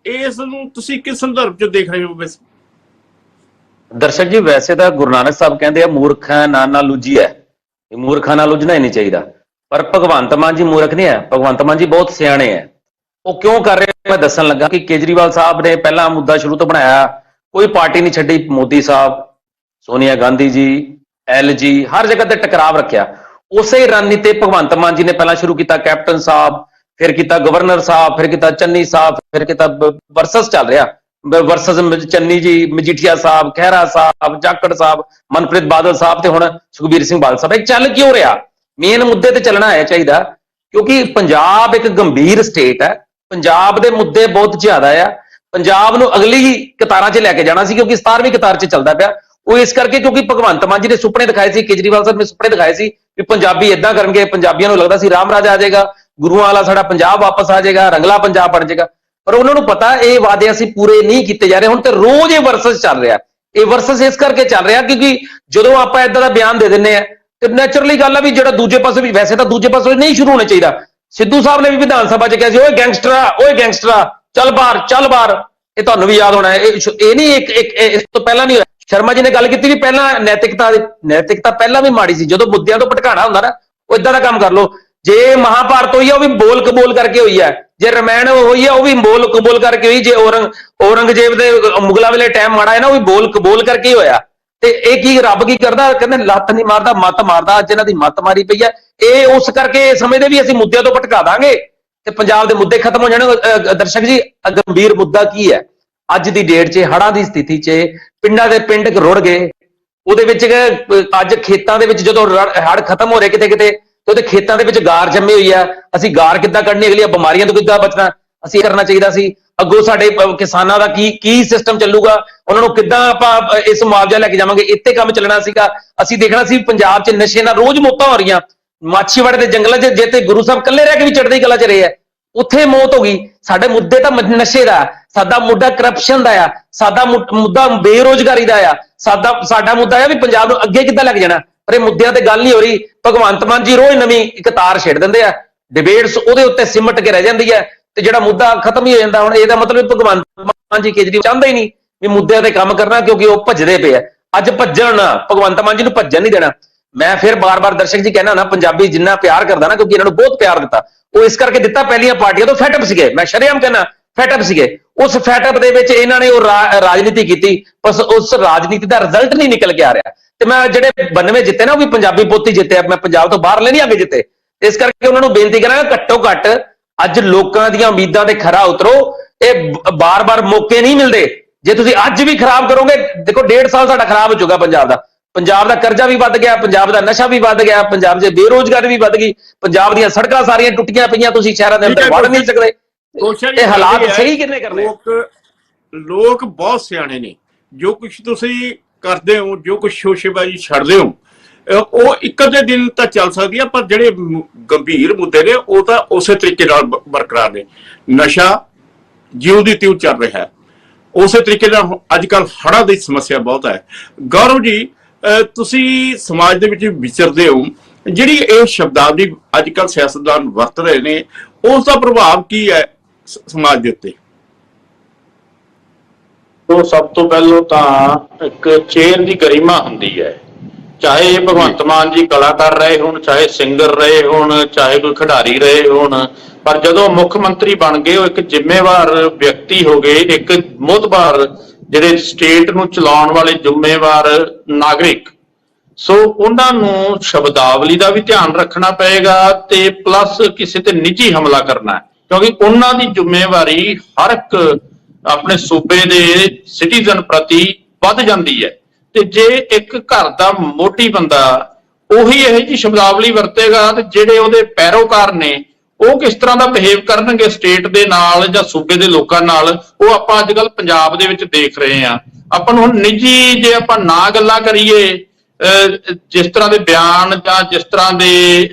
ਇਸ ਨੂੰ ਤੁਸੀਂ ਕਿਸ ਸੰਦਰਭ 'ਚ ਦੇਖ ਰਹੇ ਹੋ? ਦਰਸ਼ਕ ਜੀ, ਵੈਸੇ ਤਾਂ ਗੁਰੂ ਨਾਨਕ ਸਾਹਿਬ ਕਹਿੰਦੇ ਆ ਮੂਰਖਾਂ ਨਾ ਲੁੱਝੀ ਹੈ, ਮੂਰਖਾਂ ਨਾਲ ਲੁੱਝਣਾ ਹੀ ਨਹੀਂ ਚਾਹੀਦਾ। ਪਰ ਭਗਵੰਤ ਮਾਨ ਜੀ ਮੂਰਖ ਨਹੀਂ ਹੈ, ਭਗਵੰਤ ਮਾਨ ਜੀ ਬਹੁਤ ਸਿਆਣੇ ਹੈ। ਉਹ ਕਿਉਂ ਕਰ ਰਹੇ ਮੈਂ ਦੱਸਣ ਲੱਗਾ ਕਿ ਕੇਜਰੀਵਾਲ ਸਾਹਿਬ ਨੇ ਪਹਿਲਾ ਮੁੱਦਾ ਸ਼ੁਰੂ ਤੋਂ ਬਣਾਇਆ, ਕੋਈ ਪਾਰਟੀ ਨਹੀਂ ਛੱਡੀ, ਮੋਦੀ ਸਾਹਿਬ, ਸੋਨੀਆ ਗਾਂਧੀ ਜੀ, LG, ਹਰ ਜਗ੍ਹਾ ਤੇ ਟਕਰਾਵ ਰੱਖਿਆ। ਉਸੇ ਰਣਨੀਤੀ ਭਗਵੰਤ ਮਾਨ ਜੀ ਨੇ ਪਹਿਲਾਂ ਸ਼ੁਰੂ ਕੀਤਾ, ਕੈਪਟਨ ਸਾਹਿਬ, ਫਿਰ ਕੀਤਾ ਗਵਰਨਰ ਸਾਹਿਬ, ਫਿਰ ਕੀਤਾ ਚੰਨੀ ਸਾਹਿਬ, ਫਿਰ ਕੀਤਾ ਵਰਸਸ ਚੱਲ ਰਿਹਾ, ਵਰਸਸ ਚੰਨੀ ਜੀ, ਮਜੀਠੀਆ ਸਾਹਿਬ, ਖਹਿਰਾ ਸਾਹਿਬ, ਜਾਖੜ ਸਾਹਿਬ, ਮਨਪ੍ਰੀਤ ਬਾਦਲ ਸਾਹਿਬ ਤੇ ਹੁਣ ਸੁਖਬੀਰ ਸਿੰਘ ਬਾਦਲ ਸਾਹਿਬ। ਇਹ ਚੱਲ ਕਿਉਂ ਰਿਹਾ? ਮੇਨ ਮੁੱਦੇ ਤੇ ਚੱਲਣਾ ਹੈ ਚਾਹੀਦਾ, ਕਿਉਂਕਿ ਪੰਜਾਬ ਇੱਕ ਗੰਭੀਰ ਸਟੇਟ ਹੈ, ਪੰਜਾਬ ਦੇ ਮੁੱਦੇ ਬਹੁਤ ਜ਼ਿਆਦਾ ਆ। ਪੰਜਾਬ ਨੂੰ ਅਗਲੀ ਕਤਾਰਾਂ 'ਚ ਲੈ ਕੇ ਜਾਣਾ ਸੀ, ਕਿਉਂਕਿ 17ਵੀਂ ਕਤਾਰ 'ਚ ਚੱਲਦਾ ਪਿਆ। ਉਹ ਇਸ ਕਰਕੇ ਕਿਉਂਕਿ ਭਗਵੰਤ ਮਾਨ ਜੀ ਨੇ ਸੁਪਨੇ ਦਿਖਾਏ ਸੀ, ਕੇਜਰੀਵਾਲ ਸਾਹਿਬ ਨੇ ਸੁਪਨੇ ਦਿਖਾਏ ਸੀ ਵੀ ਪੰਜਾਬੀ ਏਦਾਂ ਕਰਨਗੇ, ਪੰਜਾਬੀਆਂ ਨੂੰ ਲੱਗਦਾ ਸੀ ਰਾਮ ਰਾਜ ਆ ਜਾਏਗਾ, ਗੁਰੂਆਂ ਵਾਲਾ ਸਾਡਾ ਪੰਜਾਬ ਵਾਪਸ ਆ ਜਾਏਗਾ, ਰੰਗਲਾ ਪੰਜਾਬ ਬਣ ਜਾਏਗਾ। ਪਰ ਉਹਨਾਂ ਨੂੰ ਪਤਾ ਇਹ ਵਾਅਦੇ ਅਸੀਂ ਪੂਰੇ ਨਹੀਂ ਕੀਤੇ ਜਾ ਰਹੇ। ਹੁਣ ਤੇ ਰੋਜ਼ ਇਹ ਵਰਸਸ ਚੱਲ ਰਿਹਾ। ਇਹ ਵਰਸਸ ਇਸ ਕਰਕੇ ਚੱਲ ਰਿਹਾ ਕਿਉਂਕਿ ਜਦੋਂ ਆਪਾਂ ਏਦਾਂ ਦਾ ਬਿਆਨ ਦੇ ਦਿੰਦੇ ਆ ਤੇ ਨੈਚੁਰਲੀ ਗੱਲ ਆ ਵੀ ਜਿਹੜਾ ਦੂਜੇ ਪਾਸੇ ਵੀ, ਵੈਸੇ ਤਾਂ ਦੂਜੇ ਪਾਸੇ ਨਹੀਂ ਸ਼ੁਰੂ ਹੋਣਾ ਚਾਹੀਦਾ। ਸਿੱਧੂ ਸਾਹਿਬ ਨੇ ਵੀ ਵਿਧਾਨ ਸਭਾ 'ਚ ਕਿਹਾ ਸੀ, ਓਏ ਗੈਂਗਸਟਰਾ, ਓਏ ਗੈਂਗਸਟਰਾ, ਚੱਲ ਬਾਹਰ, ਚੱਲ ਬਾਹਰ। ਇਹ ਤੁਹਾਨੂੰ ਵੀ ਯਾਦ ਹੋਣਾ, ਇਹ ਨਹੀਂ ਇਸ ਤੋਂ ਪਹਿਲਾਂ ਨਹੀਂ ਹੋਇਆ। ਸ਼ਰਮਾ ਜੀ ਨੇ ਗੱਲ ਕੀਤੀ ਵੀ ਪਹਿਲਾਂ ਨੈਤਿਕਤਾ ਪਹਿਲਾਂ ਵੀ ਮਾੜੀ ਸੀ। ਜਦੋਂ ਮੁੱਦਿਆਂ ਤੋਂ ਭਟਕਾਣਾ ਹੁੰਦਾ ਨਾ, ਉਹ ਇਦਾਂ ਦਾ ਕੰਮ ਕਰ ਲੋ। ਜੇ ਮਹਾਭਾਰਤ ਹੋਈ ਆ ਉਹ ਵੀ ਬੋਲ ਕਬੋਲ ਕਰਕੇ ਹੋਈ ਹੈ, ਜੇ ਰਮਾਇਣ ਹੋਈ ਆ ਉਹ ਵੀ ਬੋਲ ਕਬੋਲ ਕਰਕੇ ਹੋਈ, ਜੇ ਔਰੰਗਜ਼ੇਬ ਦੇ ਮੁਗਲਾਂ ਵੇਲੇ ਟਾਈਮ ਮਾੜਾ ਹੈ ਨਾ, ਉਹ ਵੀ ਬੋਲ ਕਬੋਲ ਕਰਕੇ ਹੀ ਹੋਇਆ। ਤੇ ਇਹ ਕੀ ਰੱਬ ਕੀ ਕਰਦਾ? ਕਹਿੰਦੇ ਲੱਤ ਨਹੀਂ ਮਾਰਦਾ, ਮੱਤ ਮਾਰਦਾ। ਅੱਜ ਇਹਨਾਂ ਦੀ ਮੱਤ ਮਾਰੀ ਪਈ ਹੈ। ਇਹ ਉਸ ਕਰਕੇ ਸਮਝਦੇ ਵੀ ਅਸੀਂ ਮੁੱਦਿਆਂ ਤੋਂ ਭਟਕਾ ਦਾਂਗੇ ਤੇ ਪੰਜਾਬ ਦੇ ਮੁੱਦੇ ਖਤਮ ਹੋ ਜਾਣਗੇ। ਦਰਸ਼ਕ ਜੀ, ਗੰਭੀਰ ਮੁੱਦਾ ਕੀ ਹੈ? ਅੱਜ ਦੀ ਡੇਟ 'ਚ ਹੜ੍ਹਾਂ ਦੀ ਸਥਿਤੀ 'ਚ ਪਿੰਡਾਂ ਦੇ ਪਿੰਡ ਰੁੜ ਗਏ। ਉਹਦੇ ਵਿੱਚ ਅੱਜ ਖੇਤਾਂ ਦੇ ਵਿੱਚ ਜਦੋਂ ਹੜ੍ਹ ਖਤਮ ਹੋ ਰਹੇ ਕਿਤੇ ਤੇ ਉਹਦੇ ਖੇਤਾਂ ਦੇ ਵਿੱਚ ਗਾਰ ਜੰਮੀ ਹੋਈ ਆ। ਅਸੀਂ ਗਾਰ ਕਿੱਦਾਂ ਕੱਢਣੀ, ਅਗਲੀਆਂ ਬਿਮਾਰੀਆਂ ਤੋਂ ਕਿੱਦਾਂ ਬਚਣਾ, ਅਸੀਂ ਕਰਨਾ ਚਾਹੀਦਾ ਸੀ। ਅੱਗੋਂ ਸਾਡੇ ਕਿਸਾਨਾਂ ਦਾ ਕੀ ਸਿਸਟਮ ਚੱਲੂਗਾ, ਉਹਨਾਂ ਨੂੰ ਕਿੱਦਾਂ ਆਪਾਂ ਇਸ ਮੁਆਵਜ਼ਾ ਲੈ ਕੇ ਜਾਵਾਂਗੇ, ਇੱਥੇ ਕੰਮ ਚੱਲਣਾ ਸੀਗਾ। ਅਸੀਂ ਦੇਖਣਾ ਸੀ ਪੰਜਾਬ 'ਚ ਨਸ਼ੇ ਨਾਲ ਰੋਜ਼ ਮੌਤਾਂ ਹੋ ਰਹੀਆਂ। ਮਾਛੀਵਾੜੇ ਦੇ ਜੰਗਲਾਂ 'ਚ ਜੇ ਤੇ ਗੁਰੂ ਸਾਹਿਬ ਇਕੱਲੇ ਰਹਿ ਕੇ ਵੀ ਚੜ੍ਹਦੀ ਕਲਾ 'ਚ ਰਹੇ ਆ, ਉੱਥੇ ਮੌਤ ਹੋ ਗਈ। ਸਾਡੇ ਮੁੱਦੇ ਤਾਂ ਨਸ਼ੇ ਦਾ, ਸਾਡਾ ਮੁੱਦਾ ਕਰਪਸ਼ਨ ਦਾ ਆ, ਸਾਡਾ ਮੁੱਦਾ ਬੇਰੋਜ਼ਗਾਰੀ ਦਾ ਆ, ਸਾਡਾ ਮੁੱਦਾ ਆ ਵੀ ਪੰਜਾਬ ਨੂੰ ਅੱਗੇ ਕਿੱਦਾਂ ਲੈ ਕੇ ਜਾਣਾ। ਪਰ ਇਹ ਮੁੱਦਿਆਂ ਤੇ ਗੱਲ ਨਹੀਂ ਹੋ ਰਹੀ। ਭਗਵੰਤ ਮਾਨ ਜੀ ਰੋਜ਼ ਨਵੀਂ ਇੱਕ ਤਾਰ ਛੇੜ ਦਿੰਦੇ ਆ, ਡਿਬੇਟਸ ਉਹਦੇ ਉੱਤੇ ਸਿਮਟ ਕੇ ਰਹਿ ਜਾਂਦੀ ਹੈ ਤੇ ਜਿਹੜਾ ਮੁੱਦਾ ਖਤਮ ਹੀ ਹੋ ਜਾਂਦਾ। ਹੁਣ ਇਹਦਾ ਮਤਲਬ ਭਗਵੰਤ ਮਾਨ ਜੀ ਕੇਜਰੀਵਾਲ ਚਾਹੁੰਦਾ ਹੀ ਨਹੀਂ ਵੀ ਮੁੱਦਿਆਂ ਤੇ ਕੰਮ ਕਰਨਾ, ਕਿਉਂਕਿ ਉਹ ਭੱਜਦੇ ਪਏ ਆ। ਅੱਜ ਭੱਜਣ ਨਾ, ਭਗਵੰਤ ਮਾਨ ਜੀ ਨੂੰ ਭੱਜਣ ਨਹੀਂ ਦੇਣਾ। ਮੈਂ ਫਿਰ ਬਾਰ-ਬਾਰ ਦਰਸ਼ਕ ਜੀ ਕਹਿਣਾ ਨਾ, ਪੰਜਾਬੀ ਜਿੰਨਾ ਪਿਆਰ ਕਰਦਾ ਨਾ, ਕਿਉਂਕਿ ਇਹਨਾਂ ਨੂੰ ਬਹੁਤ ਪਿਆਰ ਦਿੱਤਾ, ਉਹ ਇਸ ਕਰਕੇ ਦਿੱਤਾ, ਪਹਿਲੀਆਂ ਪਾਰਟੀਆਂ ਤੋਂ ਫੈਟਅਪ ਸੀਗੇ। ਮੈਂ ਸ਼ਰੇਆਮ ਕਹਿਣਾ ਫੈਟਅਪ ਸੀਗੇ। ਉਸ ਫੈਟਅਪ ਦੇ ਵਿੱਚ ਇਹਨਾਂ ਨੇ ਉਹ ਰਾਜਨੀਤੀ ਕੀਤੀ, ਪਰ ਉਸ ਰਾਜਨੀਤੀ ਦਾ ਰਿਜ਼ਲਟ ਨਹੀਂ ਨਿਕਲ ਕੇ ਆ ਰਿਹਾ। ਤੇ ਮੈਂ ਜਿਹੜੇ 92 ਜਿੱਤੇ ਨਾ, ਉਹ ਵੀ ਪੰਜਾਬੀ ਪੁੱਤ ਹੀ ਜਿੱਤੇ, ਮੈਂ ਪੰਜਾਬ ਤੋਂ ਬਾਹਰ ਨਹੀਂ ਅੱਗੇ ਜਿੱਤੇ। ਇਸ ਕਰਕੇ ਉਹਨਾਂ ਨੂੰ ਬੇਨਤੀ ਕਰਾਂਗਾ, ਘੱਟੋ ਘੱਟ ਅੱਜ ਲੋਕਾਂ ਦੀਆਂ ਉਮੀਦਾਂ ਤੇ ਖਰਾ ਉਤਰੋ। ਇਹ ਬਾਰ-ਬਾਰ ਮੌਕੇ ਨਹੀਂ ਮਿਲਦੇ। ਜੇ ਤੁਸੀਂ ਅੱਜ ਵੀ ਖਰਾਬ ਕਰੋਗੇ, ਦੇਖੋ 1.5 ਸਾਲ ਸਾਡਾ ਖਰਾਬ ਹੋ ਚੁੱਕਾ ਪੰਜਾਬ ਦਾ ਕਰਜ਼ਾ ਵੀ ਵੱਧ ਗਿਆ, ਪੰਜਾਬ ਦਾ ਨਸ਼ਾ ਵੀ ਵੱਧ ਗਿਆ, ਪੰਜਾਬ 'ਚ ਬੇਰੋਜ਼ਗਾਰੀ ਵੀ ਵੱਧ ਗਈ, ਪੰਜਾਬ ਦੀਆਂ ਸੜਕਾਂ ਸਾਰੀਆਂ ਟੁੱਟੀਆਂ ਪਈਆਂ, ਤੁਸੀਂ ਸ਼ਹਿਰਾਂ ਦੇ ਅੰਦਰ ਵੜ ਨਹੀਂ ਸਕਦੇ। ਇਹ ਹਾਲਾਤ ਸਹੀ ਕਿੰਨੇ ਕਰਨੇ? ਲੋਕ ਬਹੁਤ ਸਿਆਣੇ ਨੇ। ਜੋ ਕੁਝ ਤੁਸੀਂ ਕਰਦੇ ਹੋ, ਜੋ ਕੁਝ ਸ਼ੋਸ਼ੇਬਾਜ਼ੀ ਛੱਡਦੇ ਹੋ, ਉਹ ਇੱਕ ਅੱਧੇ ਦਿਨ ਤਾਂ ਚੱਲ ਸਕਦੀ ਆ, ਪਰ ਜਿਹੜੇ ਗੰਭੀਰ ਮੁੱਦੇ ਨੇ ਉਹ ਤਾਂ ਉਸੇ ਤਰੀਕੇ ਨਾਲ ਬਰਕਰਾਰ ਨੇ। ਨਸ਼ਾ ਜਿਉਂ ਦੀ ਤਿਉਂ ਚੱਲ ਰਿਹਾ ਹੈ, ਉਸੇ ਤਰੀਕੇ ਨਾਲ ਅੱਜ ਕੱਲ ਹੜ੍ਹਾਂ ਦੀ ਸਮੱਸਿਆ ਬਹੁਤ ਹੈ। ਗੌਰਵ ਜੀ, ਤੁਸੀਂ ਸਮਾਜ ਦੇ ਵਿੱਚ ਵਿਚਰਦੇ ਹੋ, ਜਿਹੜੀ ਇਹ ਸ਼ਬਦਾਵਲੀ ਅੱਜ ਕੱਲ ਸਿਆਸਤਦਾਨ ਵਰਤ ਰਹੇ ਨੇ, ਉਸ ਦਾ ਪ੍ਰਭਾਵ ਕੀ ਹੈ ਸਮਾਜ ਦੇ ਉੱਤੇ? ਉਹ ਸਭ ਤੋਂ ਪਹਿਲਾਂ ਤਾਂ ਇੱਕ ਚੇਅਰ ਦੀ ਗਰਿਮਾ ਹੁੰਦੀ ਹੈ। ਚਾਹੇ ਭਗਵੰਤ ਮਾਨ ਜੀ ਕਲਾਕਾਰ ਰਹੇ ਹੋਣ, ਚਾਹੇ ਸਿੰਗਰ ਰਹੇ ਹੋਣ, ਚਾਹੇ ਕੋਈ ਖਿਡਾਰੀ ਰਹੇ ਹੋਣ, ਪਰ ਜਦੋਂ ਮੁੱਖ ਮੰਤਰੀ ਬਣ ਗਏ, ਉਹ ਇੱਕ ਜ਼ਿੰਮੇਵਾਰ ਵਿਅਕਤੀ ਹੋ ਗਏ, ਇੱਕ ਮੋਹਤਬਾਰ ਜਿਹੜੇ ਸਟੇਟ ਨੂੰ ਚਲਾਉਣ ਵਾਲੇ ਜ਼ਿੰਮੇਵਾਰ ਨਾਗਰਿਕ। ਸੋ ਉਹਨਾਂ ਨੂੰ ਸ਼ਬਦਾਵਲੀ ਦਾ ਵੀ ਧਿਆਨ ਰੱਖਣਾ ਪਏਗਾ ਤੇ ਪਲੱਸ ਕਿਸੇ ਤੇ ਨਿੱਜੀ ਹਮਲਾ ਕਰਨਾ, ਕਿਉਂਕਿ ਉਹਨਾਂ ਦੀ ਜ਼ਿੰਮੇਵਾਰੀ ਹਰ ਇੱਕ ਆਪਣੇ ਸੂਬੇ ਦੇ ਸਿਟੀਜ਼ਨ ਪ੍ਰਤੀ ਵੱਧ ਜਾਂਦੀ ਹੈ। ਤੇ ਜੇ ਇੱਕ ਘਰ ਦਾ ਮੋਢੀ ਬੰਦਾ ਉਹੀ ਇਹੋ ਜਿਹੀ ਸ਼ਬਦਾਵਲੀ ਵਰਤੇਗਾ ਤੇ ਜਿਹੜੇ ਉਹਦੇ ਪੈਰੋਕਾਰ ਨੇ ਉਹ ਕਿਸ ਤਰ੍ਹਾਂ ਦਾ ਬਿਹੇਵ ਕਰਨਗੇ ਸਟੇਟ ਦੇ ਨਾਲ ਜਾਂ ਸੂਬੇ ਦੇ ਲੋਕਾਂ ਨਾਲ, ਉਹ ਆਪਾਂ ਅੱਜ ਕੱਲ ਪੰਜਾਬ ਦੇ ਵਿੱਚ ਦੇਖ ਰਹੇ ਹਾਂ। ਆਪਾਂ ਨੂੰ ਹੁਣ ਨਿੱਜੀ ਜੇ ਆਪਾਂ ਨਾ ਗੱਲਾਂ ਕਰੀਏ, ਜਿਸ ਤਰ੍ਹਾਂ ਦੇ ਬਿਆਨ ਜਾਂ ਜਿਸ ਤਰ੍ਹਾਂ ਦੇ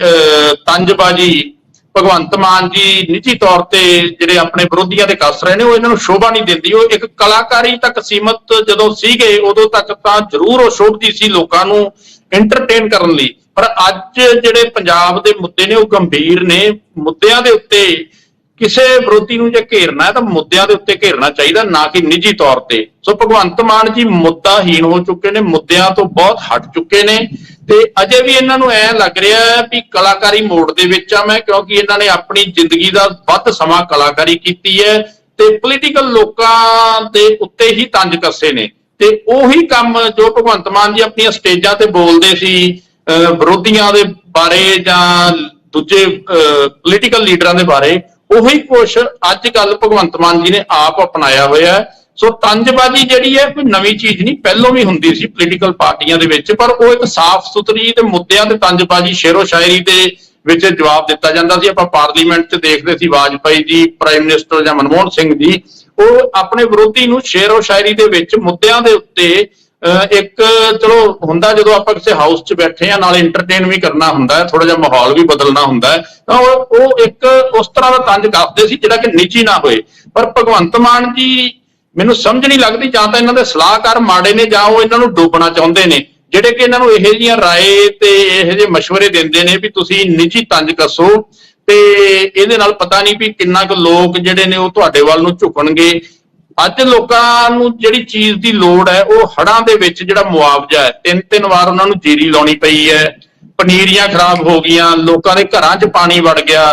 ਤੰਜਬਾਜ਼ੀ ਭਗਵੰਤ ਮਾਨ ਜੀ ਨਿੱਜੀ ਤੌਰ ਤੇ ਜਿਹੜੇ ਆਪਣੇ ਵਿਰੋਧੀਆਂ ਤੇ ਕੱਸ ਰਹੇ ਨੇ, ਉਹ ਇਹਨਾਂ ਨੂੰ ਸ਼ੋਭਾ ਨਹੀਂ ਦਿੰਦੀ। ਉਹ ਇੱਕ ਕਲਾਕਾਰੀ ਤੱਕ ਸੀਮਤ ਜਦੋਂ ਸੀਗੇ ਉਦੋਂ ਤੱਕ ਤਾਂ ਜ਼ਰੂਰ ਉਹ ਸ਼ੋਭਦੀ ਸੀ ਲੋਕਾਂ ਨੂੰ ਐਂਟਰਟੇਨ ਕਰਨ ਲਈ, ਪਰ ਅੱਜ ਜਿਹੜੇ ਪੰਜਾਬ ਦੇ ਮੁੱਦੇ ਨੇ ਉਹ ਗੰਭੀਰ ਨੇ। ਮੁੱਦਿਆਂ ਦੇ ਉੱਤੇ ਕਿਸੇ ਵਿਰੋਧੀ ਨੂੰ ਜੇ ਘੇਰਨਾ ਹੈ ਤਾਂ ਮੁੱਦਿਆਂ ਦੇ ਉੱਤੇ ਘੇਰਨਾ ਚਾਹੀਦਾ, ਨਾ ਕਿ ਨਿੱਜੀ ਤੌਰ ਤੇ। ਸੋ ਭਗਵੰਤ ਮਾਨ ਜੀ ਮੁੱਦਾਹੀਨ ਹੋ ਚੁੱਕੇ ਨੇ, ਮੁੱਦਿਆਂ ਤੋਂ ਬਹੁਤ ਹਟ ਚੁੱਕੇ ਨੇ ਤੇ ਅਜੇ ਵੀ ਇਹਨਾਂ ਨੂੰ ਐ ਲੱਗ ਰਿਹਾ ਹੈ ਵੀ ਕਲਾਕਾਰੀ ਮੋਡ ਦੇ ਵਿੱਚ ਆ ਮੈਂ, ਕਿਉਂਕਿ ਇਹਨਾਂ ਨੇ ਆਪਣੀ ਜ਼ਿੰਦਗੀ ਦਾ ਵੱਧ ਸਮਾਂ ਕਲਾਕਾਰੀ ਕੀਤੀ ਹੈ ਤੇ ਪੋਲੀਟੀਕਲ ਲੋਕਾਂ ਦੇ ਉੱਤੇ ਹੀ ਤੰਜ ਕੱਸੇ ਨੇ। ਤੇ ਉਹੀ ਕੰਮ ਜੋ ਭਗਵੰਤ ਮਾਨ ਜੀ ਆਪਣੀਆਂ ਸਟੇਜਾਂ ਤੇ ਬੋਲਦੇ ਸੀ ਵਿਰੋਧੀਆਂ ਦੇ ਬਾਰੇ ਜਾਂ ਦੂਜੇ ਪੋਲੀਟੀਕਲ ਲੀਡਰਾਂ ਦੇ ਬਾਰੇ, ਉਹੀ ਕੁਛ ਅੱਜ ਕੱਲ ਭਗਵੰਤ ਮਾਨ ਜੀ ਨੇ ਆਪ ਅਪਣਾਇਆ ਹੋਇਆ। ਸੋ ਤੰਜਬਾਜ਼ੀ ਜਿਹੜੀ ਹੈ ਕੋਈ ਨਵੀਂ ਚੀਜ਼ ਨਹੀਂ, ਪਹਿਲੋਂ ਵੀ ਹੁੰਦੀ ਸੀ ਪੋਲੀਟੀਕਲ ਪਾਰਟੀਆਂ ਦੇ ਵਿੱਚ, ਪਰ ਉਹ ਇੱਕ ਸਾਫ਼ ਸੁਥਰੀ ਤੇ ਮੁੱਦਿਆਂ ਤੇ ਤੰਜਬਾਜ਼ੀ ਸ਼ੇਰੋ ਸ਼ਾਇਰੀ ਦੇ ਵਿੱਚ ਜਵਾਬ ਦਿੱਤਾ ਜਾਂਦਾ ਸੀ। ਆਪਾਂ ਪਾਰਲੀਮੈਂਟ 'ਚ ਦੇਖਦੇ ਸੀ ਵਾਜਪਾਈ ਜੀ, ਪ੍ਰਾਈਮ ਮਿਨਿਸਟਰ ਜਾਂ ਮਨਮੋਹਨ ਸਿੰਘ ਜੀ, ਉਹ ਆਪਣੇ ਵਿਰੋਧੀ ਨੂੰ ਸ਼ੇਰੋ ਸ਼ਾਇਰੀ ਦੇ ਵਿੱਚ ਮੁੱਦਿਆਂ ਦੇ ਉੱਤੇ ਇੱਕ ਚਲੋ ਹੁੰਦਾ ਜਦੋਂ ਆਪਾਂ ਕਿਸੇ ਹਾਊਸ 'ਚ ਬੈਠੇ ਆ, ਨਾਲ ਐਂਟਰਟੇਨ ਵੀ ਕਰਨਾ ਹੁੰਦਾ ਹੈ, ਥੋੜਾ ਜਿਹਾ ਮਾਹੌਲ ਵੀ ਬਦਲਣਾ ਹੁੰਦਾ ਹੈ, ਤਾਂ ਉਹ ਇੱਕ ਉਸ ਤਰ੍ਹਾਂ ਦਾ ਤੰਜ ਕੱਸਦੇ ਸੀ ਜਿਹੜਾ ਕਿ ਨਿੱਜੀ ਨਾ ਹੋਏ। ਪਰ ਭਗਵੰਤ ਮਾਨ ਜੀ ਮੈਨੂੰ ਸਮਝ ਨਹੀਂ ਲੱਗਦੀ, ਜਾਂ ਤਾਂ ਇਹਨਾਂ ਦੇ ਸਲਾਹਕਾਰ ਮਾੜੇ ਨੇ ਜਾਂ ਉਹ ਇਹਨਾਂ ਨੂੰ ਡੋਬਣਾ ਚਾਹੁੰਦੇ ਨੇ, ਜਿਹੜੇ ਕਿ ਇਹਨਾਂ ਨੂੰ ਇਹੋ ਜਿਹੀਆਂ ਰਾਏ ਤੇ ਇਹੋ ਜਿਹੇ ਮਸ਼ਵਰੇ ਦਿੰਦੇ ਨੇ ਵੀ ਤੁਸੀਂ ਨਿੱਜੀ ਤੰਜ ਕੱਸੋ ਤੇ ਇਹਦੇ ਨਾਲ ਪਤਾ ਨਹੀਂ ਵੀ ਕਿੰਨਾ ਕੁ ਲੋਕ ਜਿਹੜੇ ਨੇ ਉਹ ਤੁਹਾਡੇ ਵੱਲ ਨੂੰ ਝੁਕਣਗੇ। ਅੱਜ ਲੋਕਾਂ ਨੂੰ ਜਿਹੜੀ ਚੀਜ਼ ਦੀ ਲੋੜ ਹੈ ਉਹ ਹੜ੍ਹਾਂ ਦੇ ਵਿੱਚ ਜਿਹੜਾ ਮੁਆਵਜ਼ਾ ਹੈ, 3-3 ਵਾਰ ਉਹਨਾਂ ਨੂੰ ਜੀਰੀ ਲਾਉਣੀ ਪਈ ਹੈ, ਪਨੀਰੀਆਂ ਖਰਾਬ ਹੋ ਗਈਆਂ, ਲੋਕਾਂ ਦੇ ਘਰਾਂ 'ਚ ਪਾਣੀ ਵੜ ਗਿਆ,